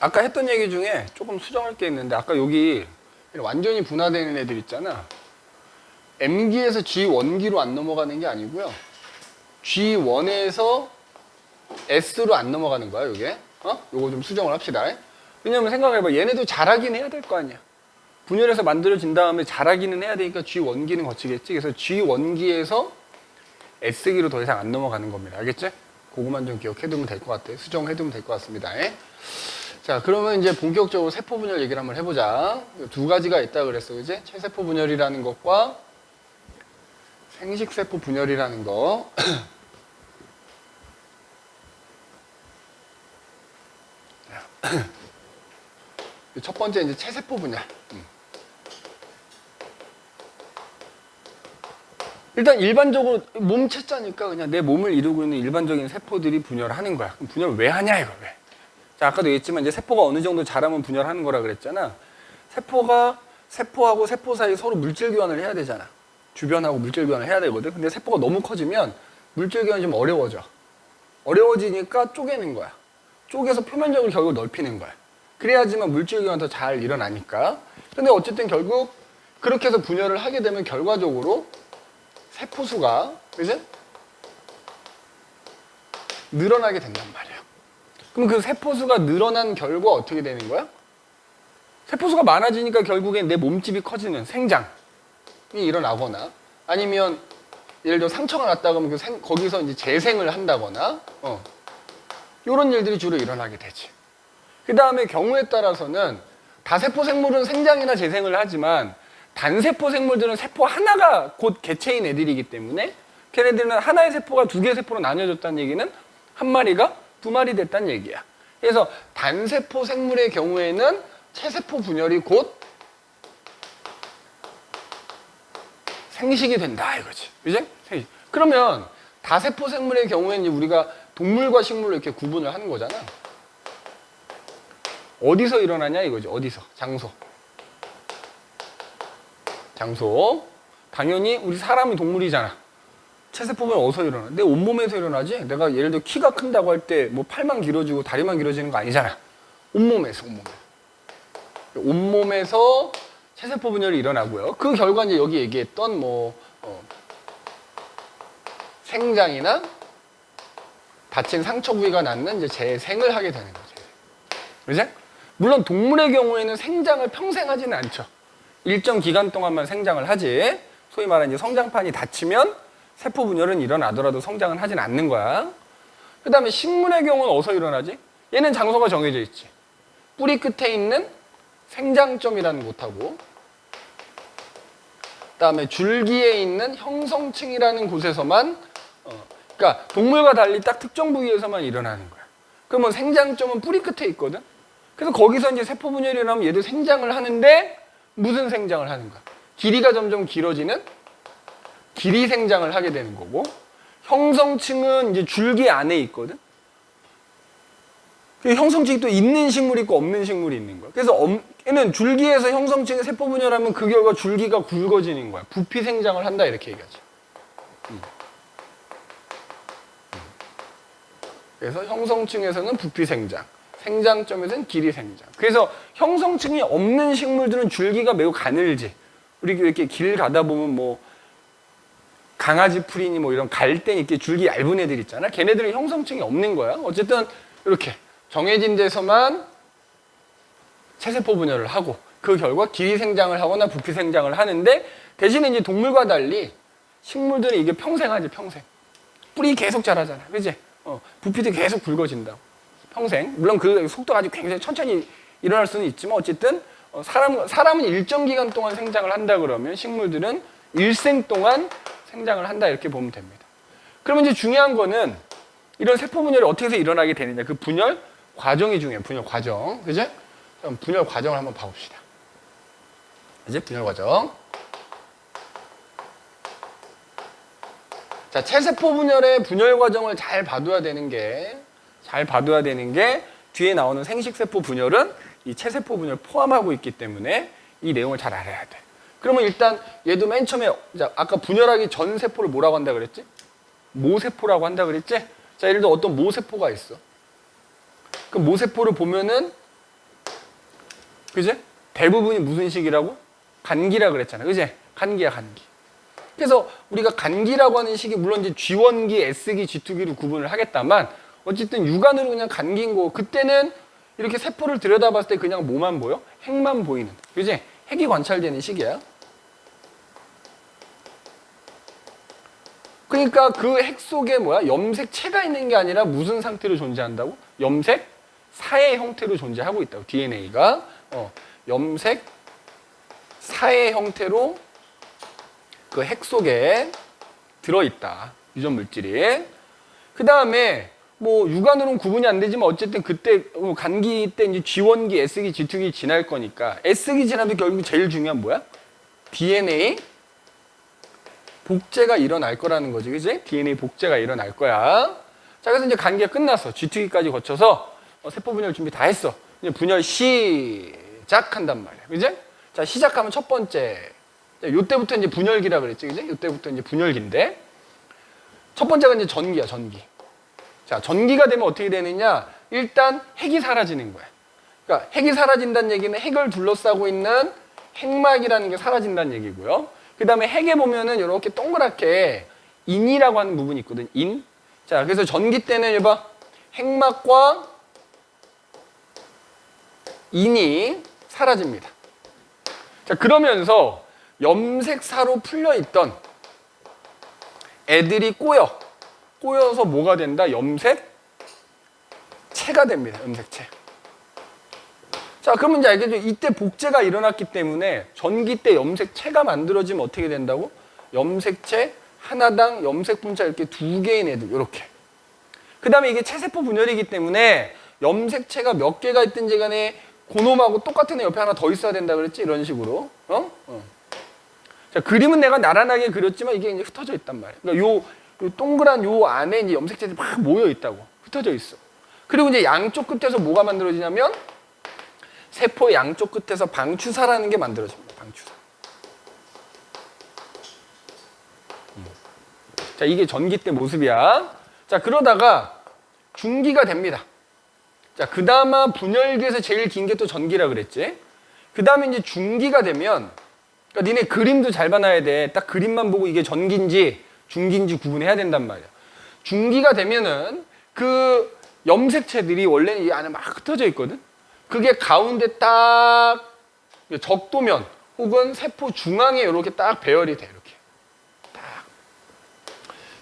아까 했던 얘기 중에 조금 수정할 게 있는데, 아까 여기 완전히 분화되는 애들 있잖아. M기에서 G1기로 안 넘어가는 게 아니고요. G1에서 S로 안 넘어가는 거야, 요게. 요거 좀 수정을 합시다. 왜냐면 생각해봐. 얘네도 자라긴 해야 될 거 아니야. 분열해서 만들어진 다음에 자라기는 해야 되니까 G1기는 거치겠지. 그래서 G1기에서 S기로 더 이상 안 넘어가는 겁니다. 알겠지? 그거만 좀 기억해두면 될 것 같아. 수정해두면 될 것 같습니다. 자, 그러면 이제 본격적으로 세포 분열 얘기를 한번 해보자. 두 가지가 있다 그랬어, 그지? 체세포 분열이라는 것과 생식세포 분열이라는 거. 첫 번째 이제 체세포 분열. 일단 일반적으로 몸체자니까 그냥 내 몸을 이루고 있는 일반적인 세포들이 분열하는 거야. 그럼 분열 왜 하냐 이거 왜? 자, 아까도 얘기했지만 이제 세포가 어느 정도 자라면 분열하는 거라 그랬잖아. 세포하고 세포 사이 서로 물질 교환을 해야 되잖아. 주변하고 물질 교환을 해야 되거든. 근데 세포가 너무 커지면 물질 교환이 좀 어려워져. 어려워지니까 쪼개는 거야. 쪼개서 표면적으로 결국 넓히는 거야. 그래야지만 물질 교환이 더 잘 일어나니까. 근데 어쨌든 결국 그렇게 해서 분열을 하게 되면 결과적으로 세포 수가, 그지? 늘어나게 된단 말이야. 그럼 그 세포 수가 늘어난 결과 어떻게 되는 거야? 세포 수가 많아지니까 결국엔 내 몸집이 커지는 생장이 일어나거나, 아니면 예를 들어 상처가 났다 그러면 거기서 이제 재생을 한다거나, 이런 일들이 주로 일어나게 되지. 그 다음에 경우에 따라서는 다세포 생물은 생장이나 재생을 하지만 단세포 생물들은 세포 하나가 곧 개체인 애들이기 때문에 걔네들은 하나의 세포가 두 개의 세포로 나뉘어졌다는 얘기는 한 마리가 두 마리 됐다는 얘기야. 그래서 단세포 생물의 경우에는 체세포 분열이 곧 생식이 된다 이거지. 그지? 그러면 다세포 생물의 경우에는 우리가 동물과 식물로 이렇게 구분을 하는 거잖아. 어디서 일어나냐 이거지. 어디서? 장소. 당연히 우리 사람이 동물이잖아. 체세포는 어디서 일어나? 내 온몸에서 일어나지? 내가 예를 들어 키가 큰다고 할 때 뭐 팔만 길어지고 다리만 길어지는 거 아니잖아. 온몸에서 체세포 분열이 일어나고요. 그 결과 이제 여기 얘기했던 생장이나 다친 상처 부위가 낳는 이제 재생을 하게 되는 거죠. 그죠? 물론 동물의 경우에는 생장을 평생 하지는 않죠. 일정 기간 동안만 생장을 하지. 소위 말하는 이제 성장판이 닫히면 세포 분열은 일어나더라도 성장은 하진 않는 거야. 그 다음에 식물의 경우는 어디서 일어나지? 얘는 장소가 정해져 있지. 뿌리 끝에 있는 생장점이라는 곳하고, 그 다음에 줄기에 있는 형성층이라는 곳에서만, 그러니까 동물과 달리 딱 특정 부위에서만 일어나는 거야. 그러면 생장점은 뿌리 끝에 있거든. 그래서 거기서 이제 세포 분열이 일어나면 얘도 생장을 하는데 무슨 생장을 하는 거야? 길이가 점점 길어지는 길이 생장을 하게 되는 거고, 형성층은 이제 줄기 안에 있거든. 그 형성층이 또 있는 식물이 있고 없는 식물이 있는 거야. 그래서 얘는 줄기에서 형성층의 세포 분열하면 그 결과 줄기가 굵어지는 거야. 부피 생장을 한다 이렇게 얘기하죠. 그래서 형성층에서는 부피 생장, 생장점에서는 길이 생장. 그래서 형성층이 없는 식물들은 줄기가 매우 가늘지. 우리 이렇게 길 가다 보면 강아지 풀이니 이런 갈대 이렇게 줄기 얇은 애들 있잖아. 걔네들은 형성층이 없는 거야. 어쨌든 이렇게 정해진 데서만 체세포 분열을 하고 그 결과 길이 생장을 하거나 부피 생장을 하는데, 대신에 이제 동물과 달리 식물들은 이게 평생 하지, 평생. 뿌리 계속 자라잖아. 그지? 부피도 계속 굵어진다고. 평생. 물론 그 속도가 아주 굉장히 천천히 일어날 수는 있지만 어쨌든 사람은 일정 기간 동안 생장을 한다 그러면 식물들은 일생 동안 생장을 한다 이렇게 보면 됩니다. 그러면 이제 중요한 거는 이런 세포 분열이 어떻게 해서 일어나게 되느냐. 그 분열 과정이 중요해요. 분열 과정. 그죠? 그럼 분열 과정을 한번 봐봅시다. 이제 분열 과정. 자, 체세포 분열의 분열 과정을 잘 봐둬야 되는 게 뒤에 나오는 생식세포 분열은 이 체세포 분열 포함하고 있기 때문에 이 내용을 잘 알아야 돼. 그러면 일단 얘도 맨 처음에 아까 분열하기 전 세포를 뭐라고 한다 그랬지? 모세포라고 한다 그랬지? 자, 예를 들어 어떤 모세포가 있어. 그 모세포를 보면은, 그지? 대부분이 무슨 식이라고? 간기라 그랬잖아. 그지? 간기야, 간기. 그래서 우리가 간기라고 하는 식이 물론 이제 G원기, S기, G2기로 구분을 하겠다만 어쨌든 육안으로 그냥 간기인 거고, 그때는 이렇게 세포를 들여다봤을 때 그냥 뭐만 보여? 핵만 보이는. 그지? 핵이 관찰되는 식이야. 그러니까 그 핵 속에 뭐야? 염색체가 있는 게 아니라 무슨 상태로 존재한다고? 염색사의 형태로 존재하고 있다고. DNA가 염색사의 형태로 그 핵 속에 들어있다. 유전 물질이. 그 다음에 뭐 육안으로는 구분이 안 되지만 어쨌든 그때 간기 때 이제 G원기, S기, G2기 지날 거니까 S기 지나면 결국 제일 중요한 뭐야? DNA 복제가 일어날 거라는 거지, 그지? DNA 복제가 일어날 거야. 자, 그래서 이제 간기가 끝났어. G2기까지 거쳐서 세포 분열 준비 다 했어. 이제 분열 시작한단 말이야, 그지? 자, 시작하면 첫 번째, 요때부터 이제 분열기라 그랬지, 그지? 요때부터 이제 분열기인데 첫 번째가 이제 전기야, 전기. 자, 전기가 되면 어떻게 되느냐? 일단 핵이 사라지는 거야. 그러니까 핵이 사라진다는 얘기는 핵을 둘러싸고 있는 핵막이라는 게 사라진다는 얘기고요. 그 다음에 핵에 보면은 이렇게 동그랗게 인이라고 하는 부분이 있거든. 인. 자, 그래서 전기 때는 여봐, 핵막과 인이 사라집니다. 자, 그러면서 염색사로 풀려있던 애들이 꼬여서 뭐가 된다? 염색체가 됩니다. 염색체. 자, 그러면 이제 알겠죠? 이때 복제가 일어났기 때문에 전기 때 염색체가 만들어지면 어떻게 된다고? 염색체 하나당 염색 분자 이렇게 2개인 애들, 이렇게. 그 다음에 이게 체세포 분열이기 때문에 염색체가 몇 개가 있든지 간에 그놈하고 똑같은 애 옆에 하나 더 있어야 된다 그랬지? 이런 식으로. 자, 그림은 내가 나란하게 그렸지만 이게 이제 흩어져 있단 말이야. 그러니까 요 동그란 요 안에 이제 염색체들이 막 모여 있다고. 흩어져 있어. 그리고 이제 양쪽 끝에서 뭐가 만들어지냐면 세포 양쪽 끝에서 방추사라는 게 만들어집니다. 방추사. 자, 이게 전기 때 모습이야. 자, 그러다가 중기가 됩니다. 자, 그 다음에 분열기에서 제일 긴 게 또 전기라 그랬지. 그 다음에 이제 중기가 되면, 그러니까 니네 그림도 잘 봐놔야 돼. 딱 그림만 보고 이게 전기인지 중기인지 구분해야 된단 말이야. 중기가 되면은 그 염색체들이 원래는 이 안에 막 흩어져 있거든. 그게 가운데 딱 적도면 혹은 세포 중앙에 이렇게 딱 배열이 돼. 이렇게 딱.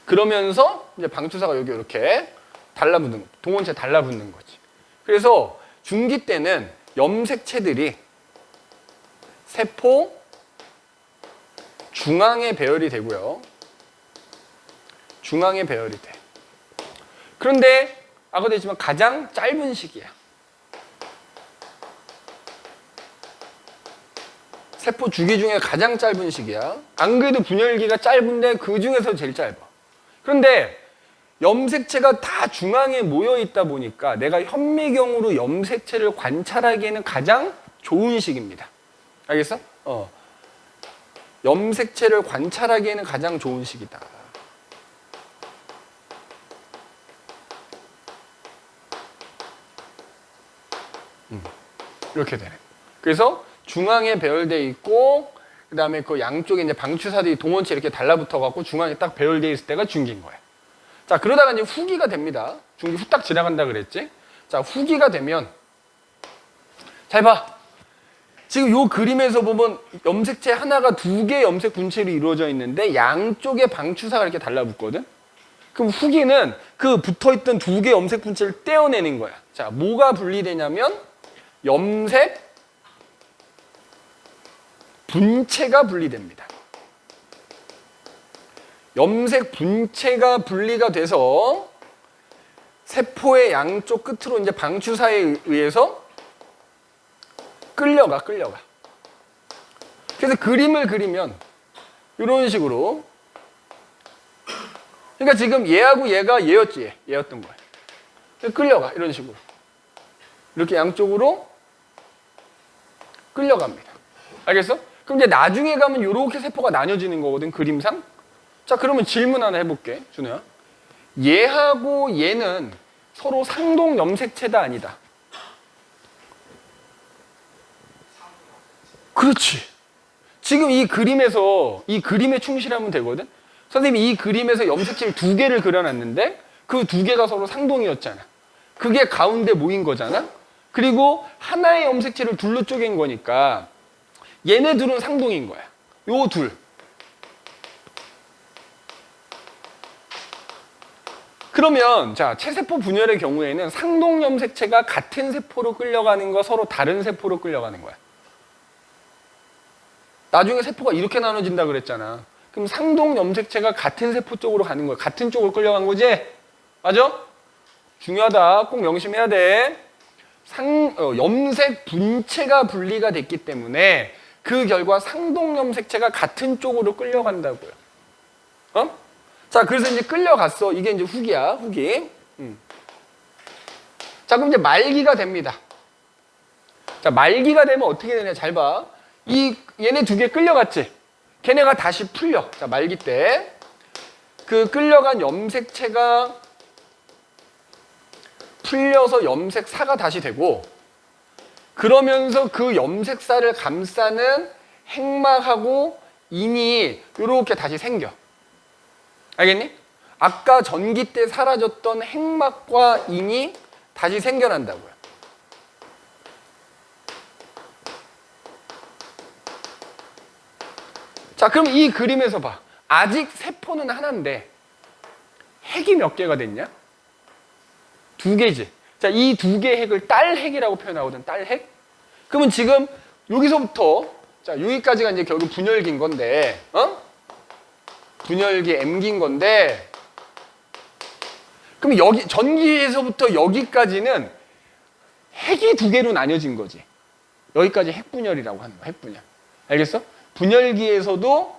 그러면서 이제 방추사가 여기 이렇게 달라붙는, 동원체 달라붙는 거지. 그래서 중기 때는 염색체들이 세포 중앙에 배열이 되고요. 중앙에 배열이 돼. 그런데 아까도 했지만 가장 짧은 시기야. 세포 주기 중에 가장 짧은 시기야. 안 그래도 분열기가 짧은데 그 중에서 제일 짧아. 그런데 염색체가 다 중앙에 모여 있다 보니까 내가 현미경으로 염색체를 관찰하기에는 가장 좋은 시기입니다. 알겠어? 염색체를 관찰하기에는 가장 좋은 시기다. 이렇게 되네. 그래서 중앙에 배열돼 있고, 그 다음에 그 양쪽에 이제 방추사들이 동원체 이렇게 달라붙어 갖고 중앙에 딱 배열돼 있을 때가 중기인 거야. 자, 그러다가 이제 후기가 됩니다. 중기 후딱 지나간다 그랬지? 자, 후기가 되면, 잘 봐. 지금 요 그림에서 보면 염색체 하나가 2개의 염색 분체로 이루어져 있는데 양쪽에 방추사가 이렇게 달라붙거든? 그럼 후기는 그 붙어있던 2개의 염색 분체를 떼어내는 거야. 자, 뭐가 분리되냐면 염색 분체가 분리됩니다. 염색 분체가 분리가 돼서 세포의 양쪽 끝으로 이제 방추사에 의해서 끌려가. 그래서 그림을 그리면 이런 식으로, 그러니까 지금 얘하고 얘가 얘였던 거야. 끌려가, 이런 식으로. 이렇게 양쪽으로 끌려갑니다. 알겠어? 그럼 이제 나중에 가면 이렇게 세포가 나뉘어지는 거거든, 그림상. 자, 그러면 질문 하나 해볼게, 준호야. 얘하고 얘는 서로 상동 염색체다 아니다? 그렇지. 지금 이 그림에서 이 그림에 충실하면 되거든. 선생님이 이 그림에서 염색체를 두 개를 그려놨는데 그 두 개가 서로 상동이었잖아. 그게 가운데 모인 거잖아. 그리고 하나의 염색체를 둘로 쪼갠 거니까 얘네 둘은 상동인 거야. 요 둘. 그러면 자, 체세포 분열의 경우에는 상동 염색체가 같은 세포로 끌려가는 거, 서로 다른 세포로 끌려가는 거야. 나중에 세포가 이렇게 나눠진다 그랬잖아. 그럼 상동 염색체가 같은 세포 쪽으로 가는 거야. 같은 쪽으로 끌려간 거지? 맞아? 중요하다. 꼭 명심해야 돼. 염색 분체가 분리가 됐기 때문에 그 결과 상동 염색체가 같은 쪽으로 끌려간다고요. 어? 자, 그래서 이제 끌려갔어. 이게 이제 후기야, 후기. 자, 그럼 이제 말기가 됩니다. 자, 말기가 되면 어떻게 되냐, 잘 봐. 얘네 두 개 끌려갔지? 걔네가 다시 풀려. 자, 말기 때. 그 끌려간 염색체가 풀려서 염색사가 다시 되고, 그러면서 그 염색사를 감싸는 핵막하고 인이 이렇게 다시 생겨. 알겠니? 아까 전기 때 사라졌던 핵막과 인이 다시 생겨난다고요. 자, 그럼 이 그림에서 봐. 아직 세포는 하나인데 핵이 몇 개가 됐냐? 두 개지. 자, 이 두 개의 핵을 딸핵이라고 표현하거든. 딸핵. 그러면 지금 여기서부터 자, 여기까지가 이제 결국 분열기인 건데, 분열기 M기인 건데, 그럼 여기 전기에서부터 여기까지는 핵이 두 개로 나뉘어진 거지. 여기까지 핵분열이라고 하는 거야. 핵분열. 알겠어? 분열기에서도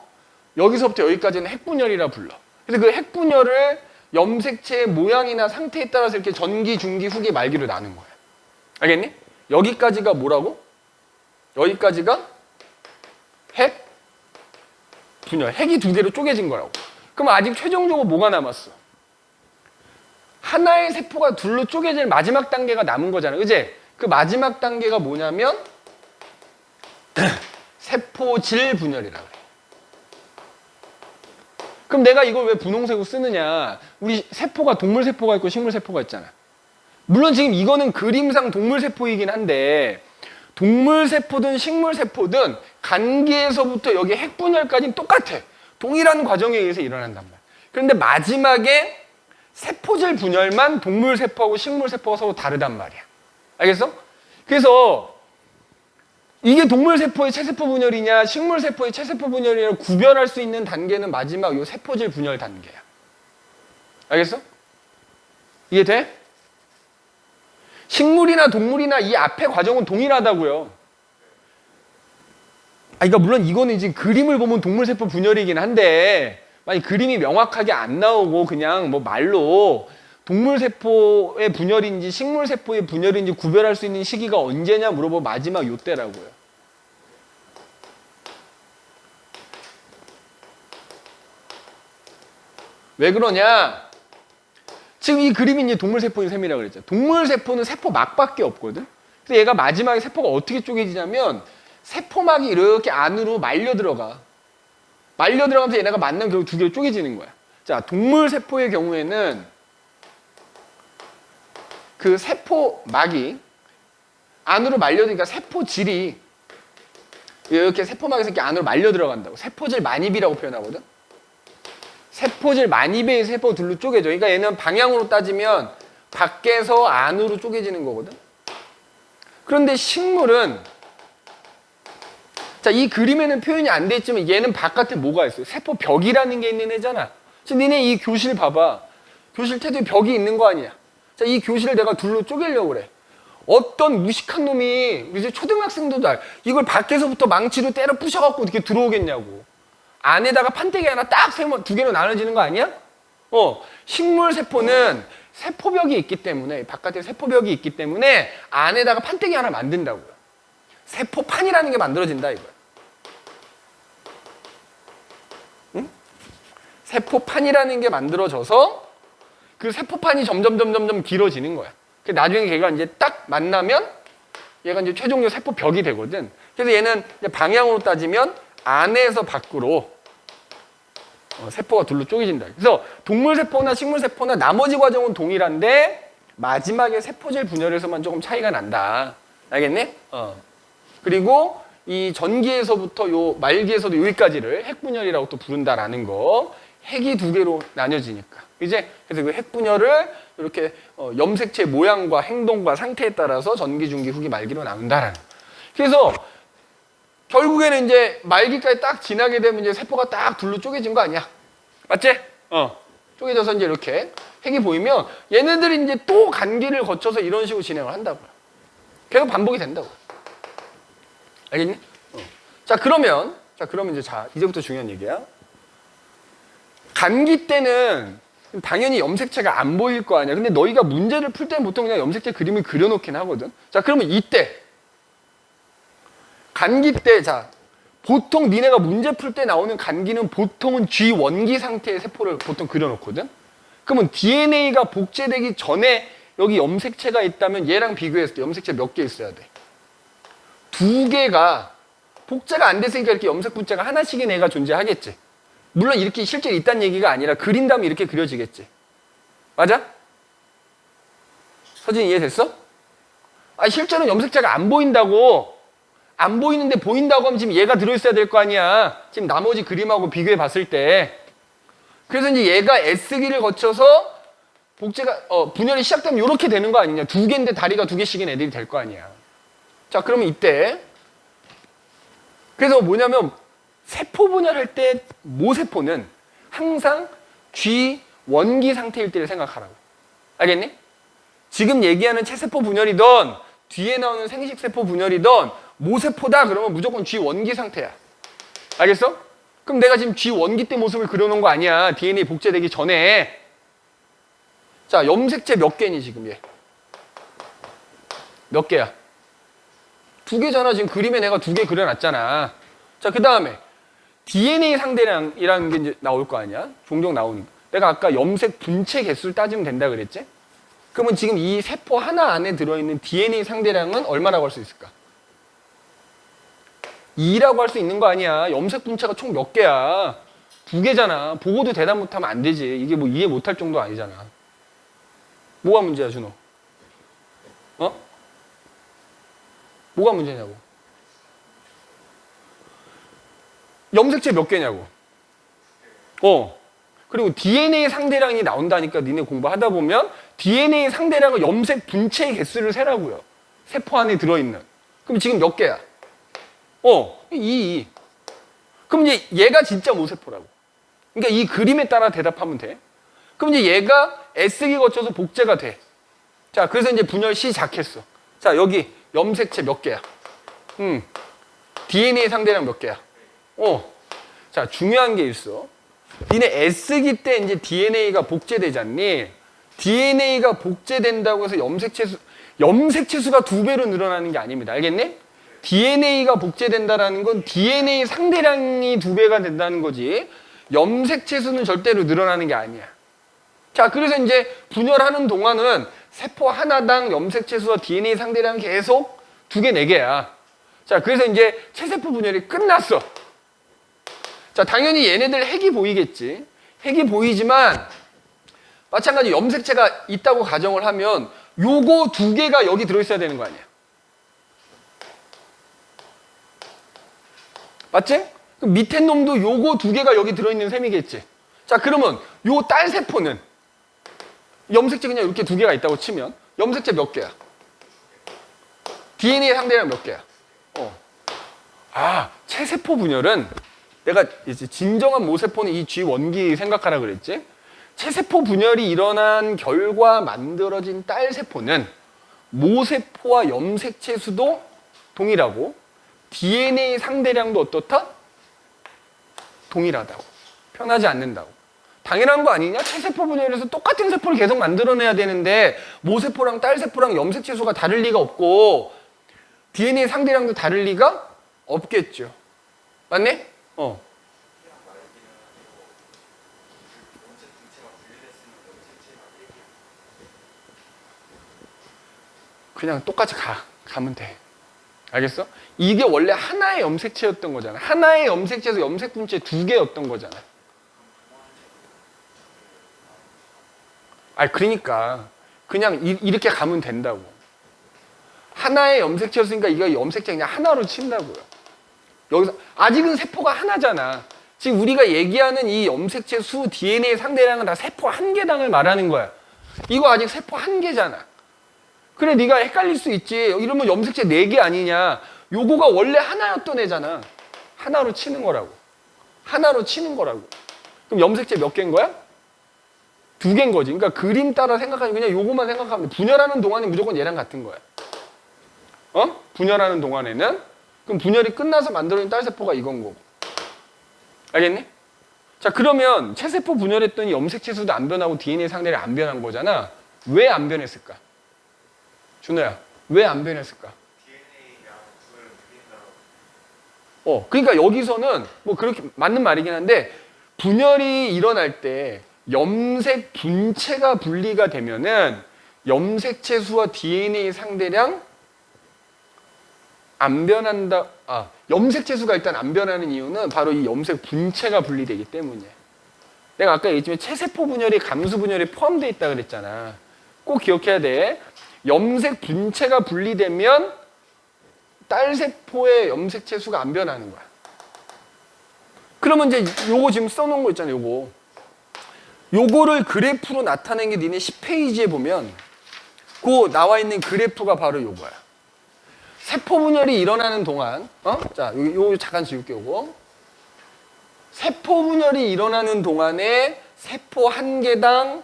여기서부터 여기까지는 핵분열이라 불러. 그래서 그 핵분열을 염색체의 모양이나 상태에 따라서 이렇게 전기, 중기, 후기, 말기로 나눈 거야. 알겠니? 여기까지가 뭐라고? 여기까지가 핵 분열. 핵이 두 개로 쪼개진 거라고. 그럼 아직 최종적으로 뭐가 남았어? 하나의 세포가 둘로 쪼개질 마지막 단계가 남은 거잖아. 그지? 그 마지막 단계가 뭐냐면 세포질 분열이라 그래. 그럼 내가 이걸 왜 분홍색으로 쓰느냐? 우리 세포가 동물세포가 있고 식물세포가 있잖아. 물론 지금 이거는 그림상 동물세포이긴 한데 동물세포든 식물세포든 간기에서부터 여기 핵분열까지는 똑같아. 동일한 과정에 의해서 일어난단 말이야. 그런데 마지막에 세포질 분열만 동물세포하고 식물세포가 서로 다르단 말이야. 알겠어? 그래서 이게 동물세포의 체세포 분열이냐 식물세포의 체세포 분열이냐 구별할 수 있는 단계는 마지막 요 세포질 분열 단계야. 알겠어? 이해돼? 식물이나 동물이나 이 앞의 과정은 동일하다고요. 그러니까 물론 이거는 이제 그림을 보면 동물세포 분열이긴 한데 만약 그림이 명확하게 안 나오고 그냥 뭐 말로 동물세포의 분열인지 식물세포의 분열인지 구별할 수 있는 시기가 언제냐 물어보면 마지막 요때라고요. 왜 그러냐? 지금 이 그림이 이제 동물세포인 셈이라고 그랬죠. 동물세포는 세포막밖에 없거든. 그래서 얘가 마지막에 세포가 어떻게 쪼개지냐면 세포막이 이렇게 안으로 말려 들어가. 말려 들어가면서 얘네가 만나면 결국 두 개로 쪼개지는 거야. 자, 동물세포의 경우에는 그 세포막이 안으로 말려드니까 세포질이 이렇게 세포막에서 이렇게 안으로 말려 들어간다고. 세포질 만입이라고 표현하거든. 세포질 만입의 세포 둘로 쪼개져. 그러니까 얘는 방향으로 따지면 밖에서 안으로 쪼개지는 거거든. 그런데 식물은 자, 이 그림에는 표현이 안 돼 있지만 얘는 바깥에 뭐가 있어요? 세포벽이라는 게 있는 애잖아. 지금 니네 이 교실 봐봐. 교실 태도에 벽이 있는 거 아니야. 자, 이 교실을 내가 둘로 쪼개려고 그래. 어떤 무식한 놈이 이제 초등학생도 다 이걸 밖에서부터 망치로 때려 부셔갖고 어떻게 들어오겠냐고. 안에다가 판때기 하나 딱 세면 두 개로 나눠지는 거 아니야? 식물 세포는 세포벽이 있기 때문에 바깥에 세포벽이 있기 때문에 안에다가 판때기 하나 만든다고요. 세포판이라는 게 만들어진다 이거야. 응? 세포판이라는 게 만들어져서 그 세포판이 점점 길어지는 거야. 그 나중에 걔가 이제 딱 만나면 얘가 이제 최종적으로 세포벽이 되거든. 그래서 얘는 이제 방향으로 따지면 안에서 밖으로 세포가 둘로 쪼개진다. 그래서 동물 세포나 식물 세포나 나머지 과정은 동일한데 마지막에 세포질 분열에서만 조금 차이가 난다. 알겠니? 그리고 이 전기에서부터 요 말기에서도 여기까지를 핵분열이라고 또 부른다라는 거. 핵이 두 개로 나뉘어지니까. 이제 그래서 그 핵분열을 이렇게 염색체 모양과 행동과 상태에 따라서 전기, 중기, 후기, 말기로 나눈다라는. 그래서 결국에는 이제 말기까지 딱 지나게 되면 이제 세포가 딱 둘로 쪼개진 거 아니야? 맞지? 쪼개져서 이제 이렇게 핵이 보이면 얘네들이 이제 또 간기를 거쳐서 이런 식으로 진행을 한다고요. 계속 반복이 된다고요. 알겠니? 자, 그러면 이제 이제부터 중요한 얘기야. 간기 때는 당연히 염색체가 안 보일 거 아니야. 근데 너희가 문제를 풀 때는 보통 그냥 염색체 그림을 그려놓긴 하거든. 자, 그러면 이때 간기 때, 자, 보통 니네가 문제 풀 때 나오는 간기는 보통은 G1기 상태의 세포를 보통 그려놓거든. 그러면 DNA가 복제되기 전에 여기 염색체가 있다면 얘랑 비교했을 때 염색체 몇 개 있어야 돼? 2개가 복제가 안 됐으니까 이렇게 염색 분자가 하나씩의 애가 존재하겠지. 물론 이렇게 실제로 있다는 얘기가 아니라 그린 다음에 이렇게 그려지겠지. 맞아? 서진 이해됐어? 실제로는 염색체가 안 보인다고. 안 보이는데 보인다고 하면 지금 얘가 들어있어야 될 거 아니야. 지금 나머지 그림하고 비교해 봤을 때. 그래서 이제 얘가 S기를 거쳐서 복제가 분열이 시작되면 이렇게 되는 거 아니냐. 2개인데 다리가 2개씩인 애들이 될 거 아니야. 자, 그러면 이때 그래서 뭐냐면 세포 분열할 때 모세포는 항상 G1기 상태일 때를 생각하라고. 알겠니? 지금 얘기하는 체세포 분열이든 뒤에 나오는 생식세포 분열이든 모세포다 그러면 무조건 G1기 상태야. 알겠어? 그럼 내가 지금 G1기 때 모습을 그려놓은 거 아니야. DNA 복제되기 전에. 자, 염색체 몇 개니 지금 얘? 몇 개야? 2개잖아. 지금 그림에 내가 2개 그려놨잖아. 자, 그 다음에 DNA 상대량이라는 게 이제 나올 거 아니야? 종종 나오니까. 내가 아까 염색 분체 개수를 따지면 된다 그랬지? 그러면 지금 이 세포 하나 안에 들어있는 DNA 상대량은 얼마라고 할 수 있을까? 2라고 할 수 있는 거 아니야. 염색 분체가 총 몇 개야? 2개잖아. 보고도 대답 못하면 안 되지. 이게 뭐 이해 못할 정도 아니잖아. 뭐가 문제야, 준호? 뭐가 문제냐고. 염색체 몇 개냐고. 그리고 DNA 상대량이 나온다니까 니네 공부하다 보면 DNA 상대량은 염색 분체의 개수를 세라고요. 세포 안에 들어있는. 그럼 지금 몇 개야? 2. 그럼 이제 얘가 진짜 모세포라고. 그러니까 이 그림에 따라 대답하면 돼. 그럼 이제 얘가 S기 거쳐서 복제가 돼. 자, 그래서 이제 분열 시작했어. 자, 여기 염색체 몇 개야? DNA 상대량 몇 개야? 자, 중요한 게 있어. 니네 S기 때 이제 DNA가 복제되잖니? DNA가 복제된다고 해서 염색체 수가 2배로 늘어나는 게 아닙니다. 알겠니? DNA가 복제된다라는 건 DNA 상대량이 2배가 된다는 거지. 염색체 수는 절대로 늘어나는 게 아니야. 자, 그래서 이제 분열하는 동안은 세포 하나당 염색체 수와 DNA 상대량 계속 2개, 4개야. 자, 그래서 이제 체세포 분열이 끝났어. 자, 당연히 얘네들 핵이 보이겠지. 핵이 보이지만 마찬가지 염색체가 있다고 가정을 하면 요거 2개가 여기 들어있어야 되는 거 아니야. 맞지? 그럼 밑에 놈도 요거 2개가 여기 들어있는 셈이겠지. 자, 그러면 요 딸 세포는 염색체 그냥 이렇게 2개가 있다고 치면 염색체 몇 개야? DNA 상대량 몇 개야? 체세포 분열은 내가 이제 진정한 모세포는 이 G1기 생각하라 그랬지? 체세포 분열이 일어난 결과 만들어진 딸 세포는 모세포와 염색체 수도 동일하고 DNA 상대량도 어떻다? 동일하다고. 변하지 않는다고. 당연한 거 아니냐? 체세포 분열에서 똑같은 세포를 계속 만들어내야 되는데 모세포랑 딸세포랑 염색체 수가 다를 리가 없고 DNA 상대량도 다를 리가 없겠죠. 맞네? 그냥 똑같이 가면 돼. 알겠어? 이게 원래 하나의 염색체였던 거잖아. 하나의 염색체에서 염색 분체 2개였던 거잖아. 그러니까 그냥 이렇게 가면 된다고. 하나의 염색체였으니까 이거 염색체 그냥 하나로 친다고요. 여기서 아직은 세포가 하나잖아. 지금 우리가 얘기하는 이 염색체 수 DNA 상대량은 다 세포 한 개당을 말하는 거야. 이거 아직 세포 한 개잖아. 그래, 네가 헷갈릴 수 있지. 이러면 염색체 4개 아니냐. 요거가 원래 하나였던 애잖아. 하나로 치는 거라고. 하나로 치는 거라고. 그럼 염색체 몇 개인 거야? 2개인 거지. 그러니까 그림 따라 생각하면 그냥 요거만 생각하면 돼. 분열하는 동안은 무조건 얘랑 같은 거야. 분열하는 동안에는. 그럼 분열이 끝나서 만들어진 딸세포가 이건 거고. 알겠니? 자, 그러면 체세포 분열했더니 염색체 수도 안 변하고 DNA 상대를 안 변한 거잖아. 왜 안 변했을까? 준호야, 왜 안 변했을까? 그러니까 여기서는 뭐 그렇게 맞는 말이긴 한데 분열이 일어날 때 염색 분체가 분리가 되면은 염색체 수와 DNA 상대량 안 변한다. 염색체 수가 일단 안 변하는 이유는 바로 이 염색 분체가 분리되기 때문이에요. 내가 아까 얘기했지만 체세포 분열이 감수 분열에 포함되어 있다 그랬잖아. 꼭 기억해야 돼. 염색 분체가 분리되면 딸세포의 염색체 수가 안 변하는 거야. 그러면 이제 요거 지금 써놓은 거 있잖아. 요거를 그래프로 나타낸 게 니네 10페이지에 보면 그 나와 있는 그래프가 바로 요거야. 세포 분열이 일어나는 동안 자, 요 잠깐 지울게 요거. 세포 분열이 일어나는 동안에 세포 한 개당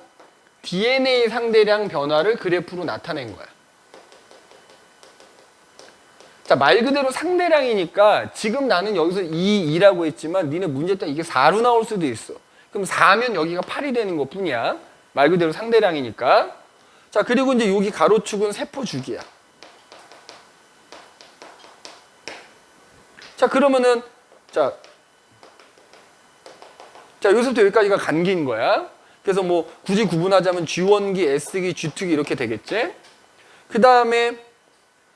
DNA 상대량 변화를 그래프로 나타낸 거야. 자, 말 그대로 상대량이니까 지금 나는 여기서 2라고 했지만 니네 문제 때 이게 4로 나올 수도 있어. 그럼 4면 여기가 8이 되는 것 뿐이야. 말 그대로 상대량이니까. 자, 그리고 이제 여기 가로축은 세포 주기야. 자, 그러면은 자, 여기서부터 여기까지가 간기인 거야. 그래서 뭐 굳이 구분하자면 G1기, S기, G2기 이렇게 되겠지. 그 다음에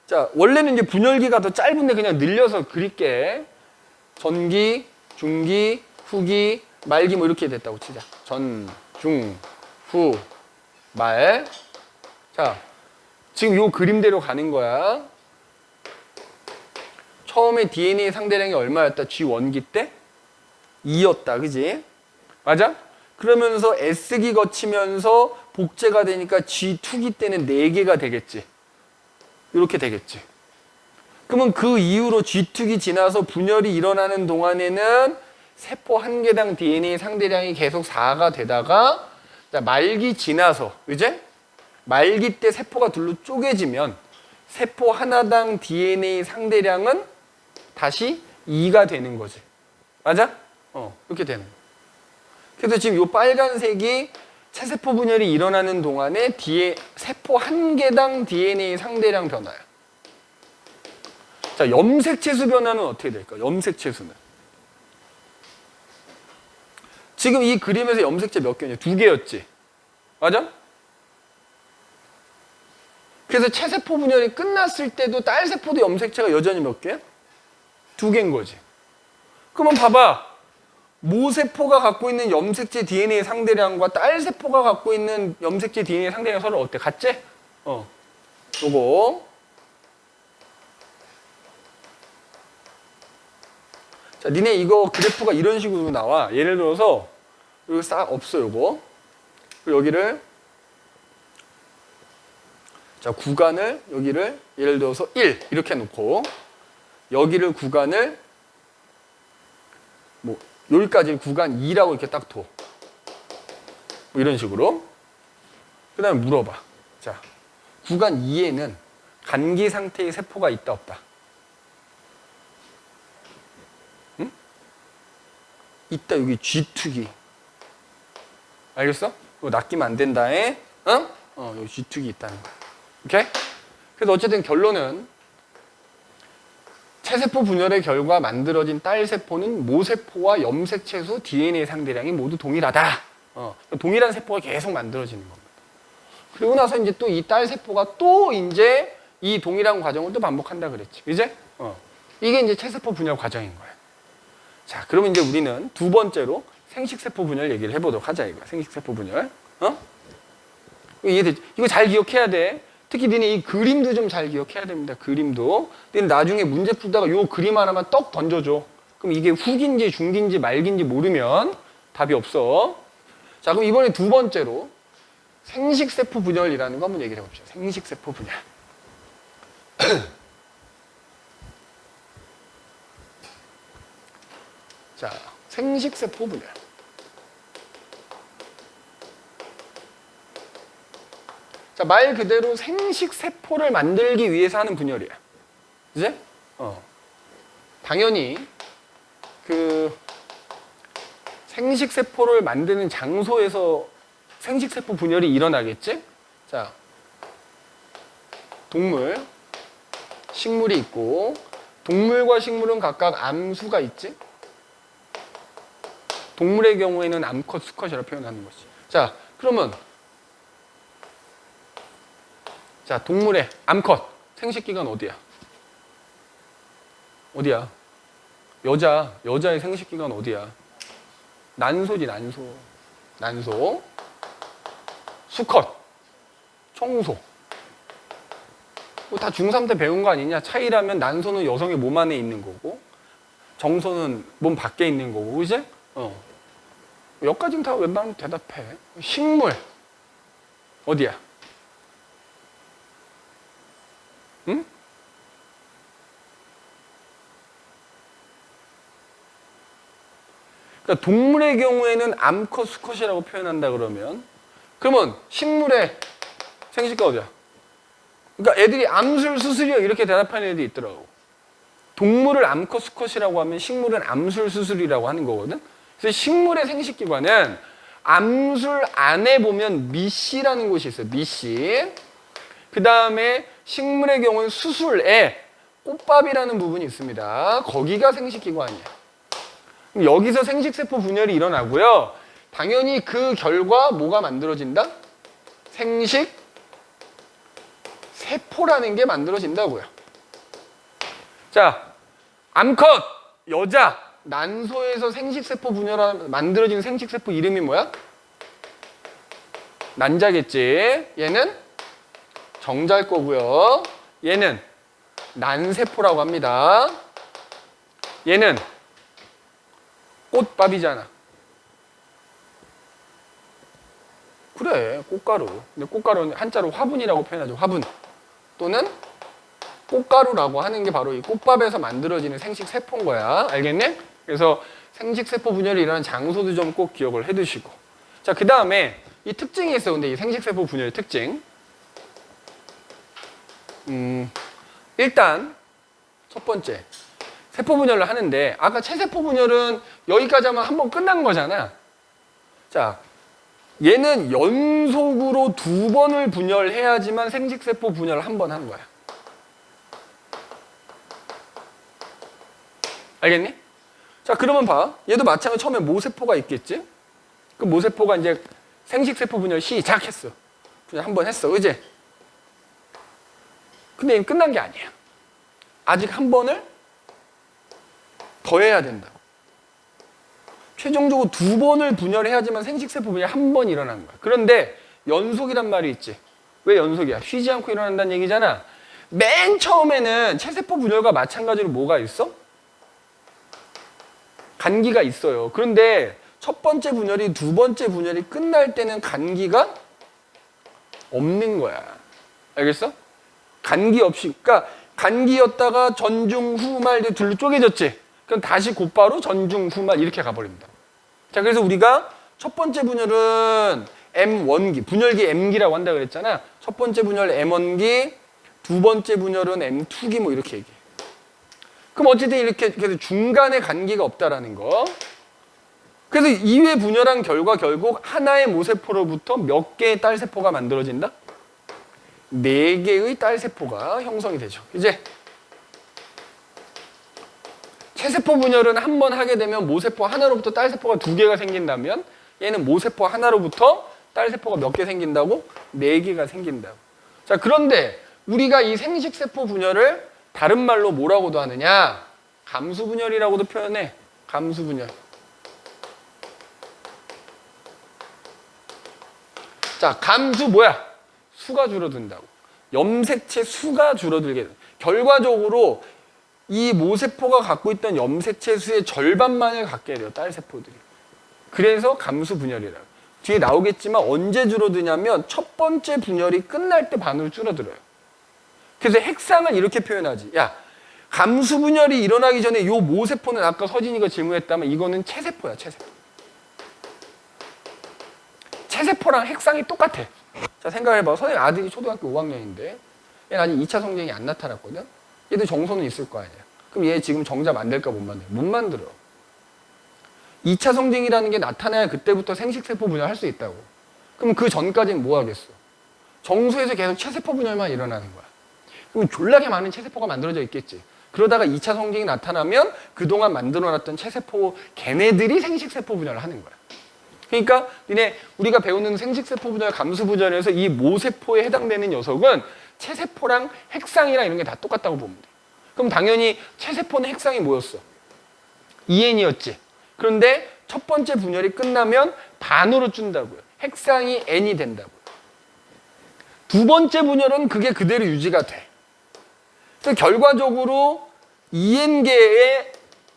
자, 원래는 이제 분열기가 더 짧은데 그냥 늘려서 그릴게. 전기, 중기, 후기, 말기 뭐 이렇게 됐다고 치자. 전, 중, 후, 말. 자, 지금 요 그림대로 가는 거야. 처음에 DNA 상대량이 얼마였다? G1기 때? 2였다. 그지? 맞아? 그러면서 S기 거치면서 복제가 되니까 G2기 때는 4개가 되겠지. 이렇게 되겠지. 그러면 그 이후로 G2기 지나서 분열이 일어나는 동안에는 세포 한 개당 DNA 상대량이 계속 4가 되다가 말기 지나서 이제 말기 때 세포가 둘로 쪼개지면 세포 하나당 DNA 상대량은 다시 2가 되는 거지. 맞아? 이렇게 되는 거야. 그래서 지금 이 빨간색이 체세포 분열이 일어나는 동안에 세포 한 개당 DNA 상대량 변화야. 자, 염색체수 변화는 어떻게 될까? 염색체수는. 지금 이 그림에서 염색체 몇 개냐? 2개였지. 맞아? 그래서 체세포 분열이 끝났을 때도 딸세포도 염색체가 여전히 몇 개야? 2개인 거지. 그러면 봐봐. 모세포가 갖고 있는 염색체 DNA 상대량과 딸세포가 갖고 있는 염색체 DNA 상대량 서로 어때? 같지? 요거. 자, 니네 이거 그래프가 이런 식으로 나와. 예를 들어서 여기 싹 없어 요거. 그리고 여기를 자, 구간을 여기를 예를 들어서 1 이렇게 놓고 여기를 구간을 뭐 여기까지 구간 2라고 이렇게 딱 둬. 뭐 이런 식으로. 그 다음에 물어봐. 자, 구간 2에는 간기 상태의 세포가 있다 없다? 응? 있다. 여기 G2기. 알겠어? 이거 낚이면 안 된다에 여기 G2기 있다는 거야. 오케이? 그래서 어쨌든 결론은 체세포 분열의 결과 만들어진 딸세포는 모세포와 염색체수 DNA 상대량이 모두 동일하다. 동일한 세포가 계속 만들어지는 겁니다. 그리고 나서 이제 또 이 딸세포가 또 이제 이 동일한 과정을 또 반복한다 그랬지. 이제 이게 이제 체세포 분열 과정인 거야. 자, 그러면 이제 우리는 두 번째로 생식세포 분열 얘기를 해보도록 하자 이거. 생식세포 분열. 이해되지? 이거 잘 기억해야 돼. 특히 니네 이 그림도 좀 잘 기억해야 됩니다. 그림도. 니네 나중에 문제 풀다가 요 그림 하나만 떡 던져줘. 그럼 이게 후기인지 중기인지 말기인지 모르면 답이 없어. 자, 그럼 이번에 두 번째로 생식세포 분열이라는 거 한번 얘기를 해봅시다. 생식세포 분열. 자, 생식세포 분열. 자, 말 그대로 생식세포를 만들기 위해서 하는 분열이야. 이제? 당연히 그 생식세포를 만드는 장소에서 생식세포 분열이 일어나겠지? 자, 동물, 식물이 있고 동물과 식물은 각각 암수가 있지? 동물의 경우에는 암컷, 수컷이라고 표현하는 거지. 자, 그러면 자, 동물의 암컷 생식기관 어디야? 어디야? 여자의 생식기관 어디야? 난소지, 난소. 수컷, 청소. 다 중3 때 배운 거 아니냐? 차이라면 난소는 여성의 몸 안에 있는 거고 정소는 몸 밖에 있는 거고, 그지? 여기까지는 다 웬만하면 대답해. 식물 어디야? 응? 그러니까 동물의 경우에는 암컷, 수컷이라고 표현한다 그러면 식물의 생식기가 어디야? 그러니까 애들이 암술, 수술이요 이렇게 대답하는 애들이 있더라고. 동물을 암컷, 수컷이라고 하면 식물은 암술, 수술이라고 하는 거거든. 그래서 식물의 생식기관은 암술 안에 보면 미씨라는 곳이 있어요. 미씨. 그 다음에 식물의 경우는 수술에 꽃밥이라는 부분이 있습니다. 거기가 생식기관이야. 그럼 여기서 생식세포 분열이 일어나고요. 당연히 그 결과 뭐가 만들어진다? 생식세포라는 게 만들어진다고요. 자, 암컷, 여자, 난소에서 생식세포 분열하면 만들어지는 생식세포 이름이 뭐야? 난자겠지. 얘는 정자일 거고요. 얘는 난세포라고 합니다. 얘는 꽃밥이잖아. 그래, 꽃가루. 근데 꽃가루는 한자로 화분이라고 표현하죠. 화분. 또는 꽃가루라고 하는 게 바로 이 꽃밥에서 만들어지는 생식세포인 거야. 알겠니? 그래서 생식세포 분열이 일어나는 장소도 좀 꼭 기억을 해두시고. 자, 그 다음에 이 특징이 있어. 근데 이 생식세포 분열의 특징. 일단 첫 번째 세포 분열을 하는데 아까 체세포 분열은 여기까지 하면 한 번 끝난 거잖아. 자, 얘는 연속으로 2번을 분열해야지만 생식세포 분열을 한 번 하는 거야. 알겠니? 자, 그러면 봐. 얘도 마찬가지로 처음에 모세포가 있겠지? 그 모세포가 이제 생식세포 분열 시작했어. 분열 한 번 했어. 그지? 근데 얘는 끝난 게 아니야. 아직 한 번을 더 해야 된다. 최종적으로 2번을 분열해야지만 생식세포 분열이 한 번 일어나는 거야. 그런데 연속이란 말이 있지. 왜 연속이야? 쉬지 않고 일어난다는 얘기잖아. 맨 처음에는 체세포 분열과 마찬가지로 뭐가 있어? 간기가 있어요. 그런데 첫 번째 분열이 두 번째 분열이 끝날 때는 간기가 없는 거야. 알겠어? 간기 없이, 그러니까 간기였다가 전중, 후말 둘로 쪼개졌지. 그럼 다시 곧바로 전중, 후말 이렇게 가버립니다. 자, 그래서 우리가 첫 번째 분열은 M1기, 분열기 M기라고 한다 그랬잖아. 첫 번째 분열 M1기, 두 번째 분열은 M2기 뭐 이렇게 얘기해. 그럼 어쨌든 이렇게 그래서 중간에 간기가 없다라는 거. 그래서 2회 분열한 결과 결국 하나의 모세포로부터 몇 개의 딸세포가 만들어진다? 4개의 딸세포가 형성이 되죠. 이제 체세포 분열은 한 번 하게 되면 모세포 하나로부터 딸세포가 2개가 생긴다면 얘는 모세포 하나로부터 딸세포가 몇 개 생긴다고? 4개가 생긴다고. 자, 그런데 우리가 이 생식세포 분열을 다른 말로 뭐라고도 하느냐? 감수분열이라고도 표현해. 감수분열. 자, 감수 뭐야? 수가 줄어든다고. 염색체 수가 줄어들게 돼. 결과적으로 이 모세포가 갖고 있던 염색체 수의 절반만을 갖게 돼요. 딸세포들이. 그래서 감수분열이라고. 뒤에 나오겠지만 언제 줄어드냐면 첫 번째 분열이 끝날 때 반으로 줄어들어요. 그래서 핵상을 이렇게 표현하지. 야, 감수분열이 일어나기 전에 요 모세포는 아까 서진이가 질문했다면 이거는 체세포야, 체세포. 체세포랑 핵상이 똑같아. 자, 생각해봐. 선생님 아들이 초등학교 5학년인데 얘는 아직 2차 성징이 안 나타났거든. 얘도 정소는 있을 거 아니야. 그럼 얘 지금 정자 만들까 못 만들어? 못 만들어. 2차 성징이라는 게 나타나야 그때부터 생식세포 분열할 수 있다고. 그럼 그 전까지는 뭐 하겠어? 정수에서 계속 체세포 분열만 일어나는 거야. 그럼 졸라게 많은 체세포가 만들어져 있겠지. 그러다가 2차 성징이 나타나면 그동안 만들어놨던 체세포 걔네들이 생식세포 분열을 하는 거야. 그러니까 니네 우리가 배우는 생식세포 분열, 감수 분열에서 이 모세포에 해당되는 녀석은 체세포랑 핵상이랑 이런 게 다 똑같다고 보면 돼. 그럼 당연히 체세포는 핵상이 뭐였어? EN이었지. 그런데 첫 번째 분열이 끝나면 반으로 준다고요. 핵상이 N이 된다고요. 두 번째 분열은 그게 그대로 유지가 돼. 그래서 결과적으로 EN계의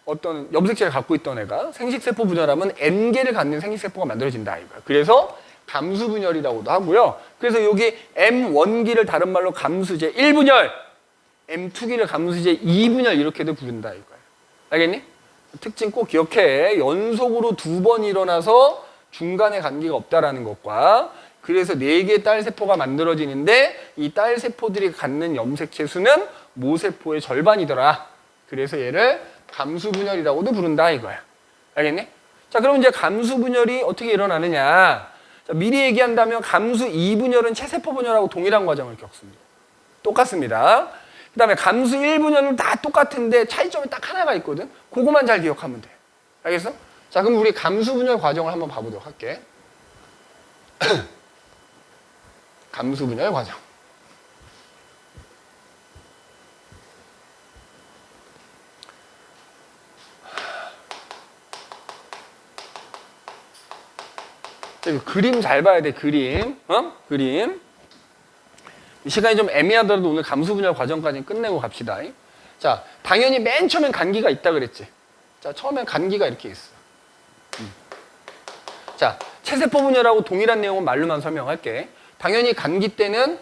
어떤 염색체를 갖고 있던 애가 생식세포 분열하면 N계를 갖는 생식세포가 만들어진다 이거야. 그래서 감수분열이라고도 하고요. 그래서 여기 M1기를 다른 말로 감수제 1분열, M2기를 감수제 2분열 이렇게도 부른다 이거야. 알겠니? 특징 꼭 기억해. 연속으로 두 번 일어나서 중간에 간기가 없다라는 것과 그래서 4개의 딸세포가 만들어지는데 이 딸세포들이 갖는 염색체 수는 모세포의 절반이더라. 그래서 얘를 감수분열이라고도 부른다 이거야. 알겠니? 자, 그럼 이제 감수분열이 어떻게 일어나느냐. 자, 미리 얘기한다면 감수 2분열은 체세포 분열하고 동일한 과정을 겪습니다. 똑같습니다. 그 다음에 감수 1분열은 다 똑같은데 차이점이 딱 하나가 있거든. 그거만 잘 기억하면 돼. 알겠어? 자, 그럼 우리 감수분열 과정을 한번 봐보도록 할게. 감수분열 과정. 그림 잘 봐야 돼, 그림. 그림. 시간이 좀 애매하더라도 오늘 감수분열 과정까지 끝내고 갑시다. 자, 당연히 맨 처음엔 간기가 있다 그랬지. 자, 처음엔 간기가 이렇게 있어. 자, 체세포 분열하고 동일한 내용은 말로만 설명할게. 당연히 간기 때는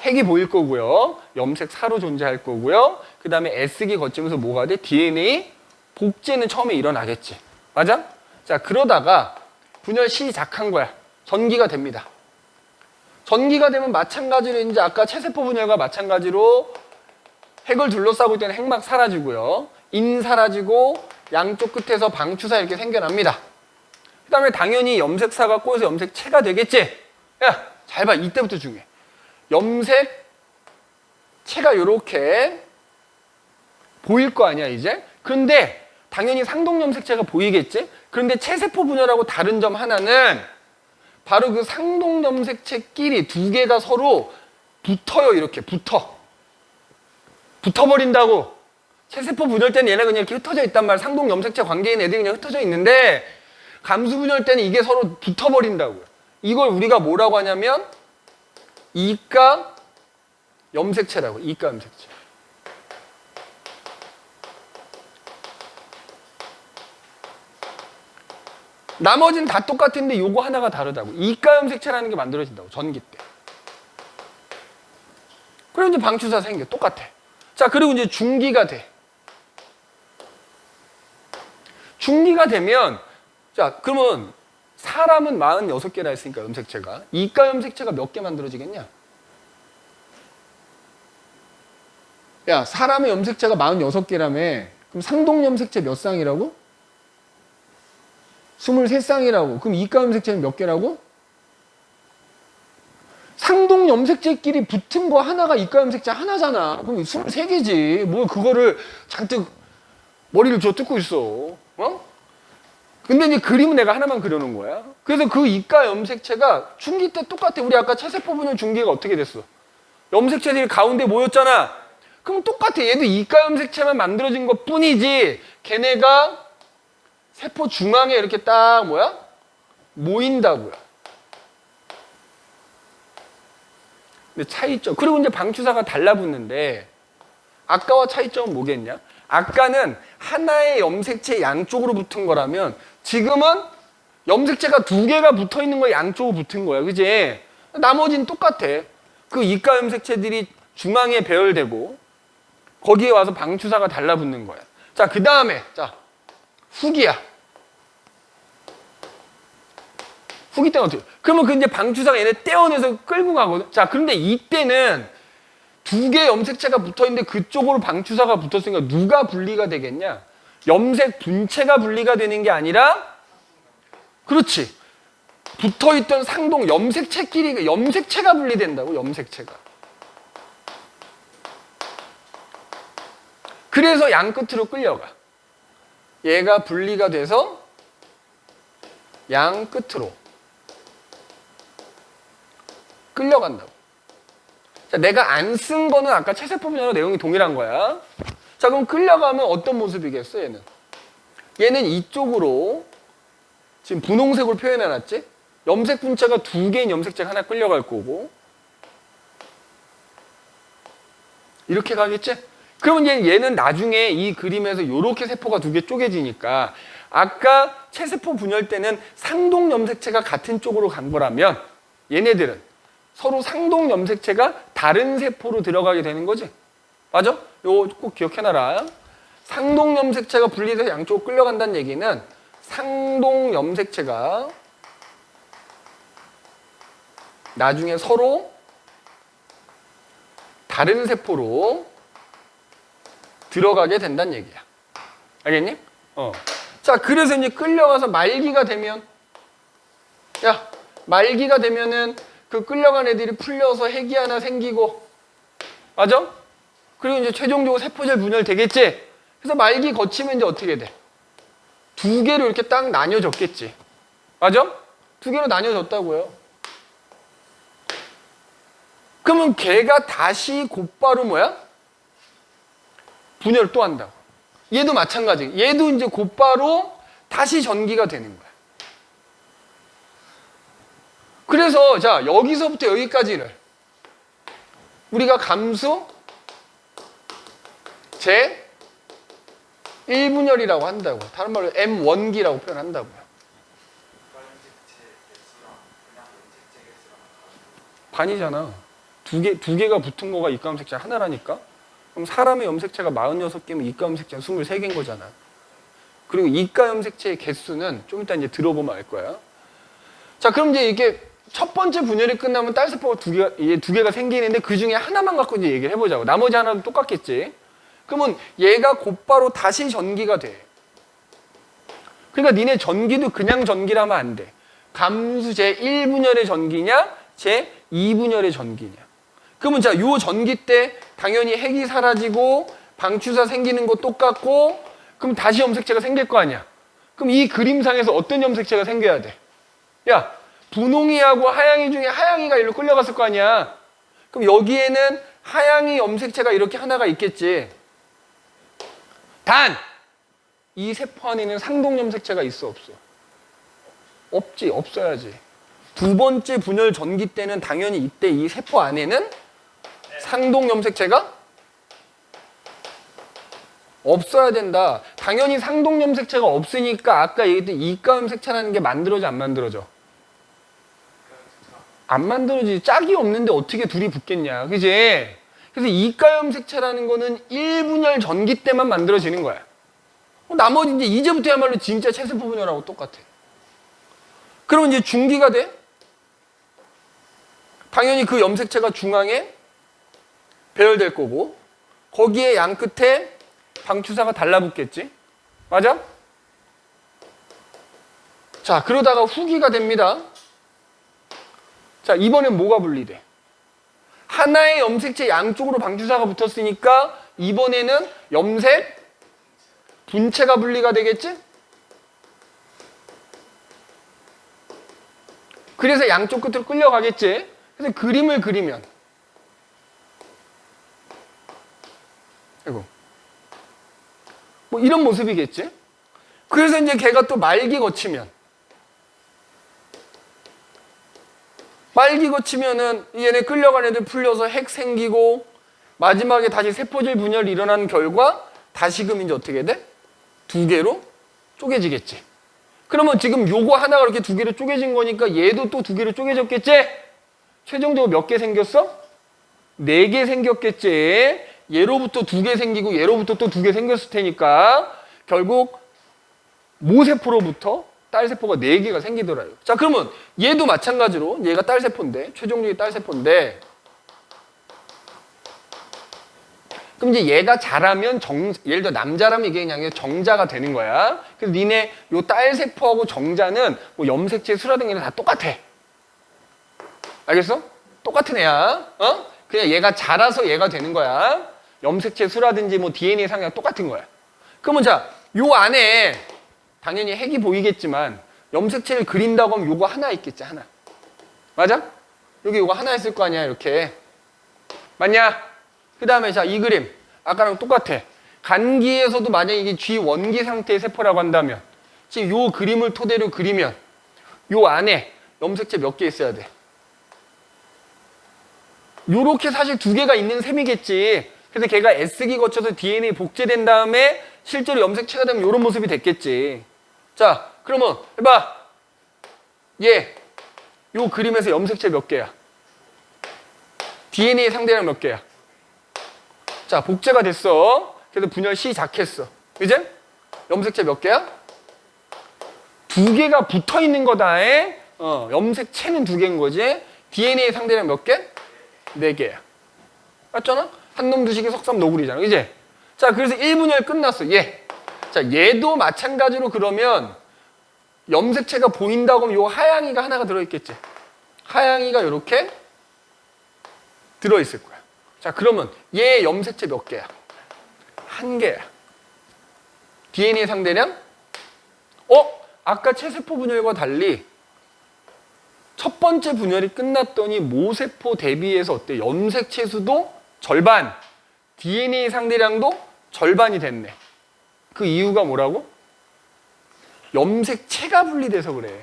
핵이 보일 거고요. 염색 사로 존재할 거고요. 그 다음에 S기 거치면서 뭐가 돼? DNA 복제는 처음에 일어나겠지. 맞아? 자, 그러다가 분열 시작한 거야. 전기가 됩니다. 전기가 되면 마찬가지로 이제 아까 체세포 분열과 마찬가지로 핵을 둘러싸고 있던 핵막 사라지고요. 인 사라지고 양쪽 끝에서 방추사 이렇게 생겨납니다. 그 다음에 당연히 염색사가 꼬여서 염색체가 되겠지. 야, 잘 봐. 이때부터 중요해. 염색체가 이렇게 보일 거 아니야 이제. 그런데 당연히 상동염색체가 보이겠지. 그런데 체세포 분열하고 다른 점 하나는 바로 그 상동염색체끼리 두 개가 서로 붙어요. 이렇게 붙어버린다고. 체세포 분열 때는 얘네가 그냥 이렇게 흩어져 있단 말이야. 상동염색체 관계인 애들이 그냥 흩어져 있는데 감수 분열 때는 이게 서로 붙어버린다고요. 이걸 우리가 뭐라고 하냐면 이가 염색체라고. 이가 염색체. 나머지는 다 똑같은데 요거 하나가 다르다고. 이가 염색체라는 게 만들어진다고. 전기 때. 그리고 이제 방추사 생겨. 똑같아. 자, 그리고 이제 중기가 돼. 중기가 되면 자, 그러면 사람은 46개나 했으니까 염색체가. 이가 염색체가 몇 개 만들어지겠냐? 야, 사람의 염색체가 46개라며. 그럼 상동 염색체 몇 쌍이라고? 23쌍이라고. 그럼 이가 염색체는 몇 개라고? 상동 염색체끼리 붙은 거 하나가 이가 염색체 하나잖아. 그럼 23개지. 뭐 그거를 잔뜩 머리를 쥐어 뜯고 있어. 근데 이제 그림은 내가 하나만 그려놓은 거야. 그래서 그 이가 염색체가 중기 때 똑같아. 우리 아까 체세포 분열 중기가 어떻게 됐어? 염색체들이 가운데 모였잖아. 그럼 똑같아. 얘도 이가 염색체만 만들어진 것 뿐이지 걔네가 세포 중앙에 이렇게 딱 뭐야? 모인다고요. 근데 차이점. 그리고 이제 방추사가 달라붙는데 아까와 차이점은 뭐겠냐? 아까는 하나의 염색체 양쪽으로 붙은 거라면 지금은 염색체가 두 개가 붙어 있는 거에 양쪽으로 붙은 거야. 그지? 나머지는 똑같아. 그 이가 염색체들이 중앙에 배열되고 거기에 와서 방추사가 달라붙는 거야. 자, 그 다음에 자 후기야. 후기 때는 어떻게? 그러면 그 이제 방추사가 얘네 떼어내서 끌고 가거든. 자, 그런데 이때는 두 개의 염색체가 붙어 있는데 그쪽으로 방추사가 붙었으니까 누가 분리가 되겠냐? 염색 분체가 분리가 되는 게 아니라, 그렇지. 붙어 있던 상동 염색체끼리 염색체가 분리된다고. 염색체가. 그래서 양 끝으로 끌려가. 얘가 분리가 돼서 양 끝으로 끌려간다고. 자, 내가 안 쓴 거는 아까 체세포 분야로 내용이 동일한 거야. 자, 그럼 끌려가면 어떤 모습이겠어, 얘는? 얘는 이쪽으로 지금 분홍색으로 표현해놨지? 염색 분체가 두 개인 염색체가 하나 끌려갈 거고. 이렇게 가겠지? 그러면 얘는 나중에 이 그림에서 이렇게 세포가 두 개 쪼개지니까 아까 체세포 분열 때는 상동 염색체가 같은 쪽으로 간 거라면 얘네들은 서로 상동 염색체가 다른 세포로 들어가게 되는 거지. 맞아? 이거 꼭 기억해놔라. 상동 염색체가 분리돼서 양쪽으로 끌려간다는 얘기는 상동 염색체가 나중에 서로 다른 세포로 들어가게 된다는 얘기야. 알겠니? 자, 그래서 이제 끌려가서 말기가 되면, 야, 말기가 되면은 그 끌려간 애들이 풀려서 핵이 하나 생기고, 맞아? 그리고 이제 최종적으로 세포질 분열 되겠지? 그래서 말기 거치면 이제 어떻게 돼? 두 개로 이렇게 딱 나뉘어졌겠지. 맞아? 두 개로 나뉘어졌다고요. 그러면 걔가 다시 곧바로 뭐야? 분열을 또 한다고. 얘도 마찬가지. 얘도 이제 곧바로 다시 전기가 되는 거야. 그래서 자, 여기서부터 여기까지를 우리가 감수 제 1분열이라고 한다고. 다른 말로 M1기라고 표현한다고요. 반이잖아. 두 개가 붙은 거가 이가 염색체 하나라니까. 그럼 사람의 염색체가 46개면 이가 염색체가 23개인 거잖아. 그리고 이가 염색체의 개수는 좀 이따 이제 들어보면 알 거야. 자, 그럼 이제 이게 첫 번째 분열이 끝나면 딸세포가 두 개가 생기는데 그 중에 하나만 갖고 이제 얘기를 해보자고. 나머지 하나도 똑같겠지. 그러면 얘가 곧바로 다시 전기가 돼. 그러니까 니네 전기도 그냥 전기라면 안 돼. 감수 제1분열의 전기냐, 제2분열의 전기냐. 그러면 자, 요 전기 때 당연히 핵이 사라지고 방추사 생기는 거 똑같고, 그럼 다시 염색체가 생길 거 아니야. 그럼 이 그림상에서 어떤 염색체가 생겨야 돼? 야, 분홍이하고 하양이 중에 하양이가 일로 끌려갔을 거 아니야. 그럼 여기에는 하양이 염색체가 이렇게 하나가 있겠지. 단! 이 세포 안에는 상동 염색체가 있어, 없어? 없지, 없어야지. 두 번째 분열 전기 때는 당연히 이때 이 세포 안에는 상동 염색체가 없어야 된다. 당연히 상동 염색체가 없으니까 아까 얘기했던 이가 염색체라는 게 만들어져, 안 만들어져? 안 만들어지지. 짝이 없는데 어떻게 둘이 붙겠냐. 그지? 그래서 이가 염색체라는 거는 1분열 전기 때만 만들어지는 거야. 나머지 이제부터야말로 진짜 체세포 분열하고 똑같아. 그럼 이제 중기가 돼? 당연히 그 염색체가 중앙에 배열될 거고, 거기에 양 끝에 방추사가 달라붙겠지. 맞아? 자, 그러다가 후기가 됩니다. 자, 이번엔 뭐가 분리돼? 하나의 염색체 양쪽으로 방추사가 붙었으니까 이번에는 염색 분체가 분리가 되겠지? 그래서 양쪽 끝으로 끌려가겠지? 그래서 그림을 그리면 이거. 뭐 이런 모습이겠지? 그래서 이제 걔가 또 말기 거치면 얘네 끌려간 애들 풀려서 핵 생기고 마지막에 다시 세포질 분열이 일어나는 결과 다시금 이제 어떻게 돼? 두 개로 쪼개지겠지. 그러면 지금 요거 하나가 이렇게 두 개로 쪼개진 거니까 얘도 또 두 개로 쪼개졌겠지? 최종적으로 몇 개 생겼어? 4개 생겼겠지. 얘로부터 2개 생기고 얘로부터 또 2개 생겼을 테니까 결국 모세포로부터 딸세포가 4개가 생기더라고요. 자, 그러면 얘도 마찬가지로 얘가 딸세포인데 최종적인 딸세포인데 그럼 이제 얘가 자라면 예를 들어 남자라면 이게 그냥 정자가 되는 거야. 그래서 니네 요 딸세포하고 정자는 뭐 염색체, 수라등 이런 다 똑같아. 알겠어? 똑같은 애야. 어? 그냥 얘가 자라서 얘가 되는 거야. 염색체 수라든지 뭐 DNA 상이랑 똑같은 거야. 그러면 자, 요 안에 당연히 핵이 보이겠지만 염색체를 그린다고 하면 요거 하나 있겠지, 하나. 맞아? 여기 요거 하나 있을 거 아니야, 이렇게. 맞냐? 그 다음에 자, 이 그림. 아까랑 똑같아. 간기에서도 만약에 이게 G1기 상태의 세포라고 한다면 지금 요 그림을 토대로 그리면 요 안에 염색체 몇 개 있어야 돼? 요렇게 사실 2개가 있는 셈이겠지. 그래서 걔가 S기 거쳐서 DNA 복제된 다음에 실제로 염색체가 되면 요런 모습이 됐겠지. 자, 그러면 해봐. 요 그림에서 염색체 몇 개야? DNA 상대량 몇 개야? 자, 복제가 됐어. 그래서 분열 시작했어. 이제 염색체 몇 개야? 2개가 붙어 있는 거다. 염색체는 2개인 거지. DNA 상대량 몇 개? 4개야. 맞잖아? 한놈 두식이 석삼 노구리잖아. 이제 자, 그래서 1분열 끝났어. 자, 얘도 마찬가지로 그러면 염색체가 보인다고 하면 요 하양이가 하나가 들어있겠지. 하양이가 이렇게 들어있을 거야. 자, 그러면 얘 염색체 몇 개야? 1개야. DNA 상대량? 아까 체세포 분열과 달리 첫 번째 분열이 끝났더니 모세포 대비해서 어때? 염색체 수도 절반, DNA 상대량도 절반이 됐네. 그 이유가 뭐라고? 염색체가 분리돼서 그래.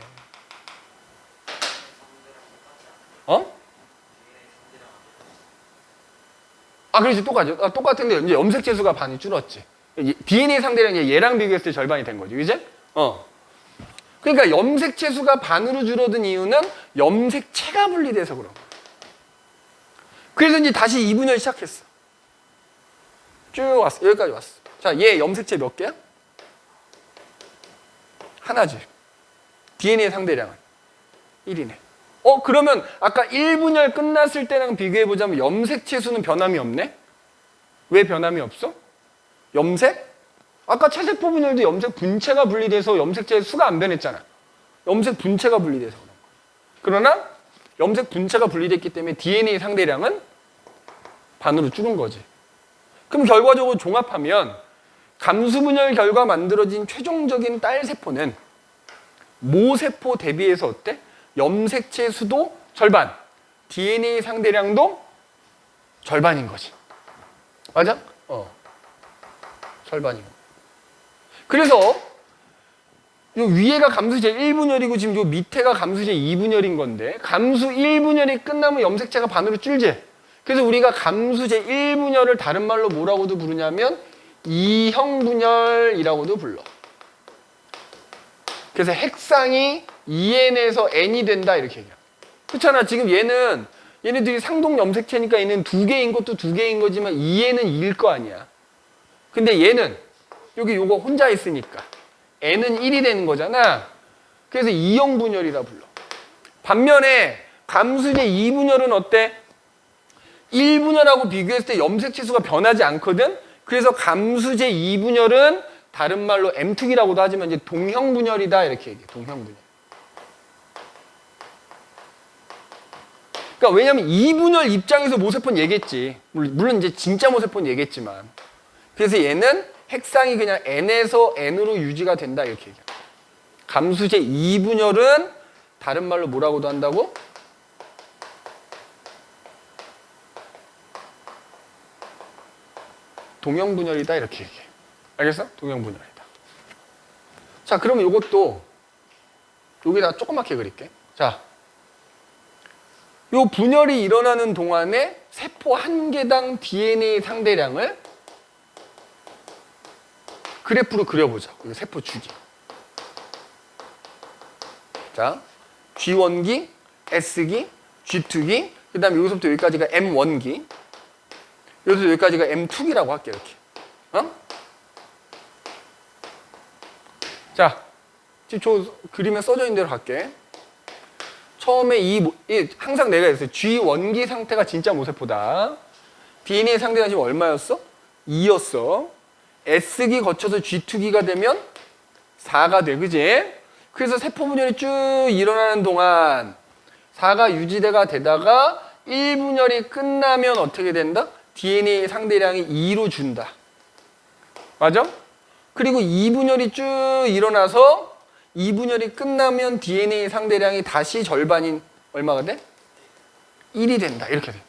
그렇지, 똑같죠. 똑같은데 이제 염색체 수가 반이 줄었지. DNA 상대량이 얘랑 비교했을 때 절반이 된 거지, 그지? 그러니까 염색체 수가 반으로 줄어든 이유는 염색체가 분리돼서 그런 거야. 그래서 이제 다시 2분열 시작했어. 쭉 왔어. 여기까지 왔어. 자, 얘 염색체 몇 개야? 하나지. DNA 상대량은 1이네. 그러면 아까 1분열 끝났을 때랑 비교해보자면 염색체 수는 변함이 없네? 왜 변함이 없어? 염색? 아까 체세포 분열도 염색 분체가 분리돼서 염색체 수가 안 변했잖아. 염색 분체가 분리돼서 그런 거야. 그러나 염색 분체가 분리됐기 때문에 DNA 상대량은 반으로 줄은 거지. 그럼 결과적으로 종합하면 감수 분열 결과 만들어진 최종적인 딸세포는 모세포 대비해서 어때? 염색체 수도 절반, DNA 상대량도 절반인 거지. 맞아? 절반이고. 그래서 요 위에가 감수제 1분열이고 지금 요 밑에가 감수제 2분열인 건데 감수 1분열이 끝나면 염색체가 반으로 줄지. 그래서 우리가 감수제 1분열을 다른 말로 뭐라고도 부르냐면 2형 분열이라고도 불러. 그래서 핵상이 2n에서 n이 된다 이렇게 얘기해. 그렇잖아. 지금 얘네들이 상동 염색체니까 얘는 2개인 것도 2개인 거지만 2n은 2일 거 아니야. 근데 얘는 여기 요거 혼자 있으니까 n은 1이 되는 거잖아. 그래서 2형 분열이라 불러. 반면에 감수제 2분열은 어때? 1분열하고 비교했을 때 염색체 수가 변하지 않거든. 그래서 감수제 2분열은 다른 말로 M특이라고도 하지만 이제 동형분열이다 이렇게 얘기해. 동형분열. 그러니까 왜냐면 2분열 입장에서 모세포는 얘기했지. 물론 이제 진짜 모세포는 얘기했지만. 그래서 얘는 핵상이 그냥 N에서 N으로 유지가 된다 이렇게 얘기해. 감수제 2분열은 다른 말로 뭐라고도 한다고? 동형분열이다 이렇게 얘기해. 알겠어? 동형분열이다. 자, 그러면 이것도 여기다 조그맣게 그릴게. 자, 요 분열이 일어나는 동안에 세포 한 개당 DNA 상대량을 그래프로 그려보자. 이거 세포 주기. 자, G1기, S기, G2기, 그 다음에 여기서부터 여기까지가 M1기, 여기서 여기까지가 M2기라고 할게, 이렇게. 어? 자, 지금 저 그림에 써져 있는 대로 갈게. 처음에 항상 내가 했어요. G1기 상태가 진짜 모세포다. DNA 상대가 지금 얼마였어? 2였어. S기 거쳐서 G2기가 되면 4가 돼, 그지? 그래서 세포 분열이 쭉 일어나는 동안 4가 유지대가 되다가 1분열이 끝나면 어떻게 된다? DNA 상대량이 2로 준다. 맞아? 그리고 2분열이 쭉 일어나서 2분열이 끝나면 DNA 상대량이 다시 절반인 얼마가 돼? 1이 된다. 이렇게 돼.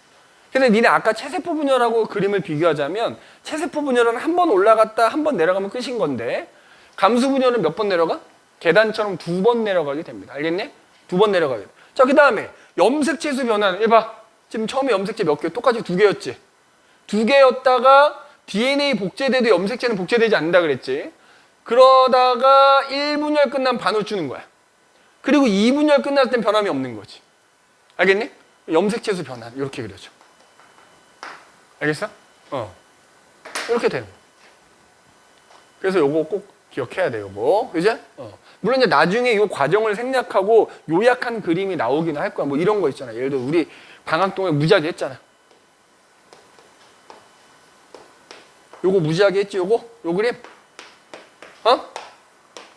근데 니네 아까 체세포 분열하고 그림을 비교하자면 체세포 분열은 한 번 올라갔다 한 번 내려가면 끝인 건데 감수 분열은 몇 번 내려가? 계단처럼 2번 내려가게 됩니다. 알겠니? 2번 내려가게 돼. 자, 그 다음에 염색체수 변화는 해봐. 지금 처음에 염색체 몇 개? 똑같이 2개였지. 2개였다가 DNA 복제돼도 염색체는 복제되지 않는다 그랬지. 그러다가 1분열 끝나면 반으로 주는 거야. 그리고 2분열 끝났을 땐 변함이 없는 거지. 알겠니? 염색체수 변화 이렇게 그려줘. 알겠어? 이렇게 되는 거야. 그래서 요거 꼭 기억해야 돼, 요거. 그죠? 물론 이제 나중에 이 과정을 생략하고 요약한 그림이 나오기는 할 거야. 뭐 이런 거 있잖아. 예를 들어 우리 방학 동안 무지하게 했잖아. 요거 무지하게 했지, 요거? 요 그림?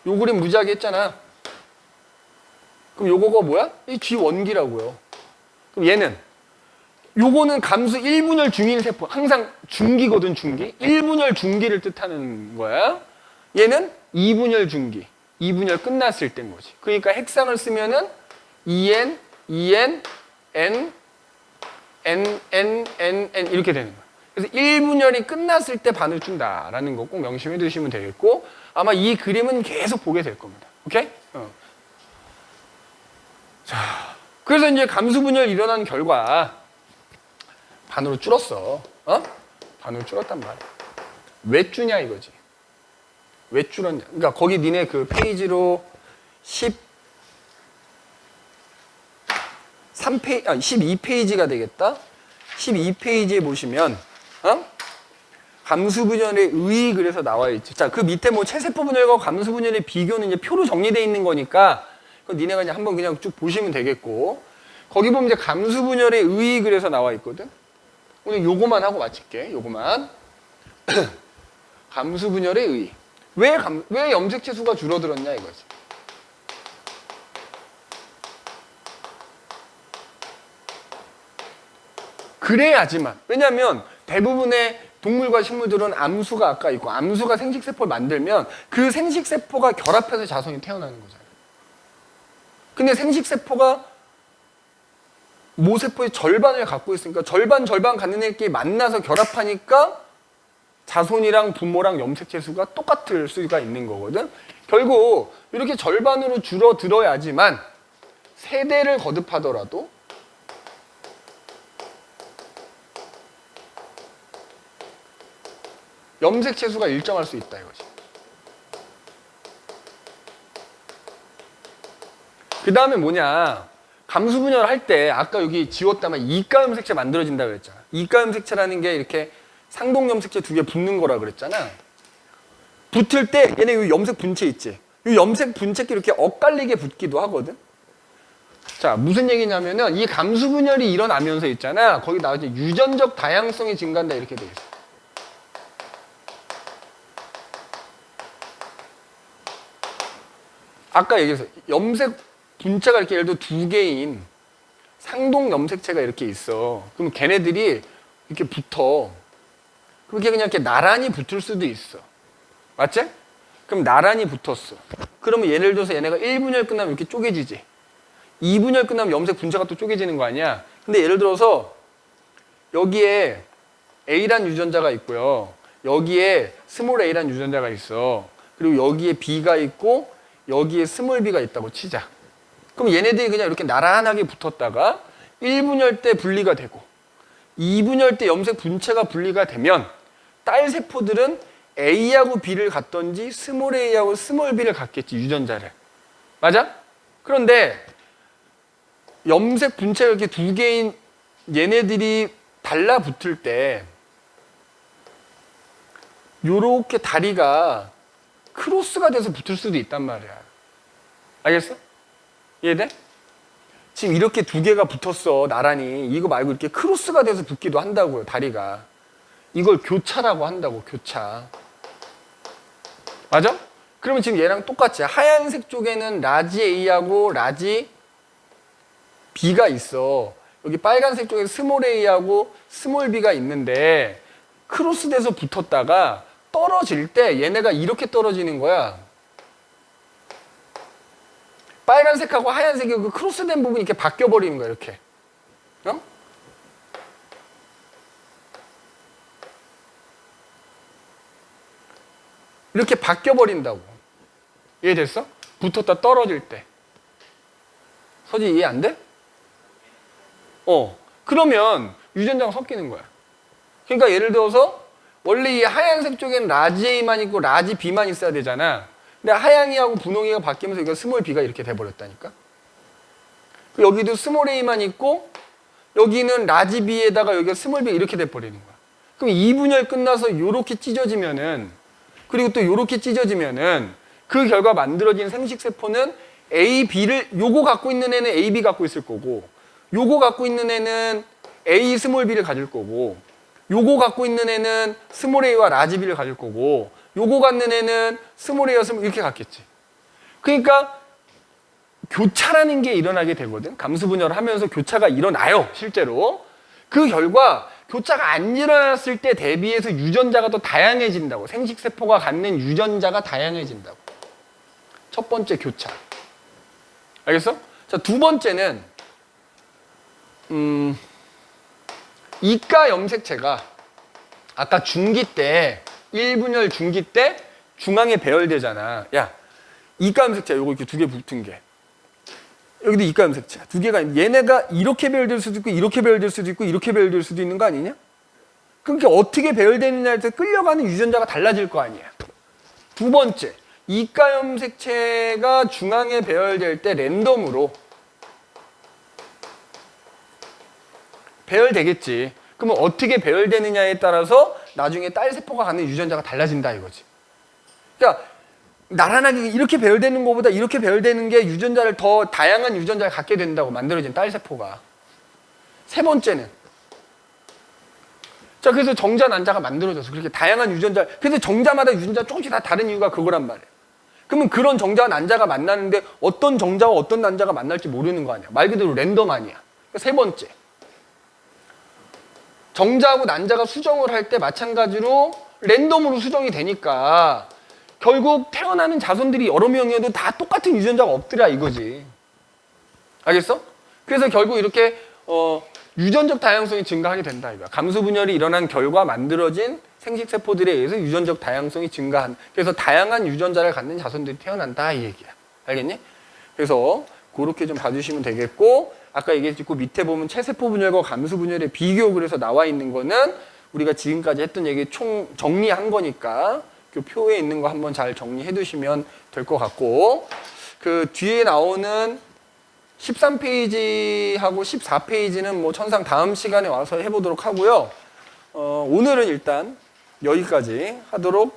요 그림 무지하게 했잖아. 그럼 요거가 뭐야? 이 G1기라고요. 그럼 얘는 요거는 감수 1분열 중인 세포. 항상 중기거든, 중기. 1분열 중기를 뜻하는 거야. 얘는 2분열 중기. 2분열 끝났을 때인 거지. 그러니까 핵상을 쓰면은 EN, EN, N, N, N, N, N 이렇게 되는 거야. 그래서 1분열이 끝났을 때 반을 준다라는 거 꼭 명심해 두시면 되겠고 아마 이 그림은 계속 보게 될 겁니다. 오케이? 자, 그래서 이제 감수 분열이 일어난 결과 반으로 줄었어. 반으로 줄었단 말이야. 왜 줄냐 이거지. 왜 줄었냐. 그러니까 거기 니네 그 페이지로 12페이지가 되겠다. 12페이지에 보시면 감수 분열의 의의 그래서 나와 있지. 자, 그 밑에 뭐 체세포 분열과 감수 분열의 비교는 이제 표로 정리되어 있는 거니까 니네가 이제 한번 그냥 쭉 보시면 되겠고 거기 보면 이제 감수 분열의 의의 그래서 나와 있거든. 오늘 요거만 하고 마칠게. 요거만. 감수 분열의 의의. 왜 염색체 수가 줄어들었냐 이거지. 그래야지만. 왜냐하면 대부분의 동물과 식물들은 암수가 아까 있고 암수가 생식세포를 만들면 그 생식세포가 결합해서 자손이 태어나는 거잖아요. 근데 생식세포가 모세포의 절반을 갖고 있으니까 절반 갖는 애끼리 만나서 결합하니까 자손이랑 부모랑 염색체 수가 똑같을 수가 있는 거거든. 결국 이렇게 절반으로 줄어들어야지만 세대를 거듭하더라도 염색체 수가 일정할 수 있다 이거지. 그 다음에 뭐냐, 감수 분열을 할 때 아까 여기 지웠다만 이가 염색체 만들어진다 그랬잖아. 이가 염색체라는 게 이렇게 상동 염색체 2개 붙는 거라 그랬잖아. 붙을 때 얘네 이 염색 분체 있지. 이 염색 분체끼리 이렇게 엇갈리게 붙기도 하거든. 자, 무슨 얘기냐면은 이 감수 분열이 일어나면서 있잖아. 거기 나와있지 유전적 다양성이 증가한다 이렇게 돼 있어. 아까 얘기했어. 염색 분체가 이렇게 예를 들어 2개인 상동 염색체가 이렇게 있어. 그럼 걔네들이 이렇게 붙어. 그렇게 그냥 이렇게 나란히 붙을 수도 있어. 맞지? 그럼 나란히 붙었어. 그러면 예를 들어서 얘네가 1분열 끝나면 이렇게 쪼개지지. 2분열 끝나면 염색 분체가 또 쪼개지는 거 아니야? 근데 예를 들어서 여기에 A란 유전자가 있고요. 여기에 스몰 a라는 유전자가 있어. 그리고 여기에 b가 있고 여기에 스몰 b가 있다고 치자. 그럼 얘네들이 그냥 이렇게 나란하게 붙었다가 1분열 때 분리가 되고 2분열 때 염색 분체가 분리가 되면 딸 세포들은 A하고 B를 갖던지 스몰 a하고 스몰 b를 갖겠지, 유전자를. 맞아? 그런데 염색 분체가 이렇게 두 개인 얘네들이 달라붙을 때 요렇게 다리가 크로스가 돼서 붙을 수도 있단 말이야. 알겠어? 이해돼? 지금 이렇게 두 개가 붙었어, 나란히. 이거 말고 이렇게 크로스가 돼서 붙기도 한다고요, 다리가. 이걸 교차라고 한다고, 교차. 맞아? 그러면 지금 얘랑 똑같이 하얀색 쪽에는 라지 A하고 라지 B가 있어. 여기 빨간색 쪽에 스몰 A하고 스몰 B가 있는데 크로스 돼서 붙었다가 떨어질 때 얘네가 이렇게 떨어지는 거야. 빨간색하고 하얀색이 그 크로스된 부분이 이렇게 바뀌어버리는 거야, 이렇게. 어? 이렇게 바뀌어버린다고. 이해됐어? 붙었다 떨어질 때. 서지 이해 안 돼? 그러면 유전자가 섞이는 거야. 그러니까 예를 들어서 원래 이 하얀색 쪽엔 라지 A만 있고 라지 B만 있어야 되잖아. 근데 하양이하고 분홍이가 바뀌면서 이거 스몰 B가 이렇게 돼버렸다니까. 여기도 스몰 A만 있고 여기는 라지 B에다가 여기가 스몰 B 이렇게 돼버리는 거야. 그럼 2분열 끝나서 이렇게 찢어지면은, 그리고 또 이렇게 찢어지면은 그 결과 만들어진 생식세포는 A, B를, 요거 갖고 있는 애는 A, B 갖고 있을 거고, 요거 갖고 있는 애는 A, 스몰 B를 가질 거고, 요거 갖고 있는 애는 스몰 A와 라지 B를 가질 거고, 요거 갖는 애는 스몰 A와 스몰 이렇게 갖겠지. 그러니까 교차라는 게 일어나게 되거든. 감수분열을 하면서 교차가 일어나요, 실제로. 그 결과 교차가 안 일어났을 때 대비해서 유전자가 더 다양해진다고. 생식세포가 갖는 유전자가 다양해진다고. 첫 번째 교차. 알겠어? 자, 두 번째는 이가 염색체가 아까 중기 때 1분열 중기 때 중앙에 배열되잖아. 야, 이가 염색체 요거 이렇게 두 개 붙은 게. 여기도 이가 염색체 두 개가 있는데 얘네가 이렇게 배열될 수도 있고 이렇게 배열될 수도 있고 이렇게 배열될 수도 있는 거 아니냐? 그러니까 어떻게 배열되느냐에 따라 끌려가는 유전자가 달라질 거 아니야. 두 번째, 이가 염색체가 중앙에 배열될 때 랜덤으로 배열되겠지. 그러면 어떻게 배열되느냐에 따라서 나중에 딸 세포가 갖는 유전자가 달라진다 이거지. 그러니까 나란하게 이렇게 배열되는 것보다 이렇게 배열되는 게 유전자를 더 다양한 유전자를 갖게 된다고, 만들어진 딸 세포가. 세 번째는, 자, 그래서 정자 난자가 만들어져서 그렇게 다양한 유전자, 그래서 정자마다 유전자 조금씩 다 다른 이유가 그거란 말이에요. 그러면 그런 정자와 난자가 만나는데 어떤 정자와 어떤 난자가 만날지 모르는 거 아니야. 말 그대로 랜덤 아니야. 그러니까 세 번째, 정자하고 난자가 수정을 할 때 마찬가지로 랜덤으로 수정이 되니까 결국 태어나는 자손들이 여러 명이어도 다 똑같은 유전자가 없더라 이거지. 알겠어? 그래서 결국 이렇게 유전적 다양성이 증가하게 된다 이거야. 감수분열이 일어난 결과 만들어진 생식세포들에 의해서 유전적 다양성이 증가한, 그래서 다양한 유전자를 갖는 자손들이 태어난다 이 얘기야. 알겠니? 그래서 그렇게 좀 봐주시면 되겠고, 아까 얘기했고 밑에 보면 체세포 분열과 감수 분열의 비교, 그래서 나와 있는 거는 우리가 지금까지 했던 얘기 총 정리한 거니까 그 표에 있는 거 한번 잘 정리해 두시면 될 것 같고, 그 뒤에 나오는 13페이지하고 14페이지는 뭐 천상 다음 시간에 와서 해보도록 하고요. 오늘은 일단 여기까지 하도록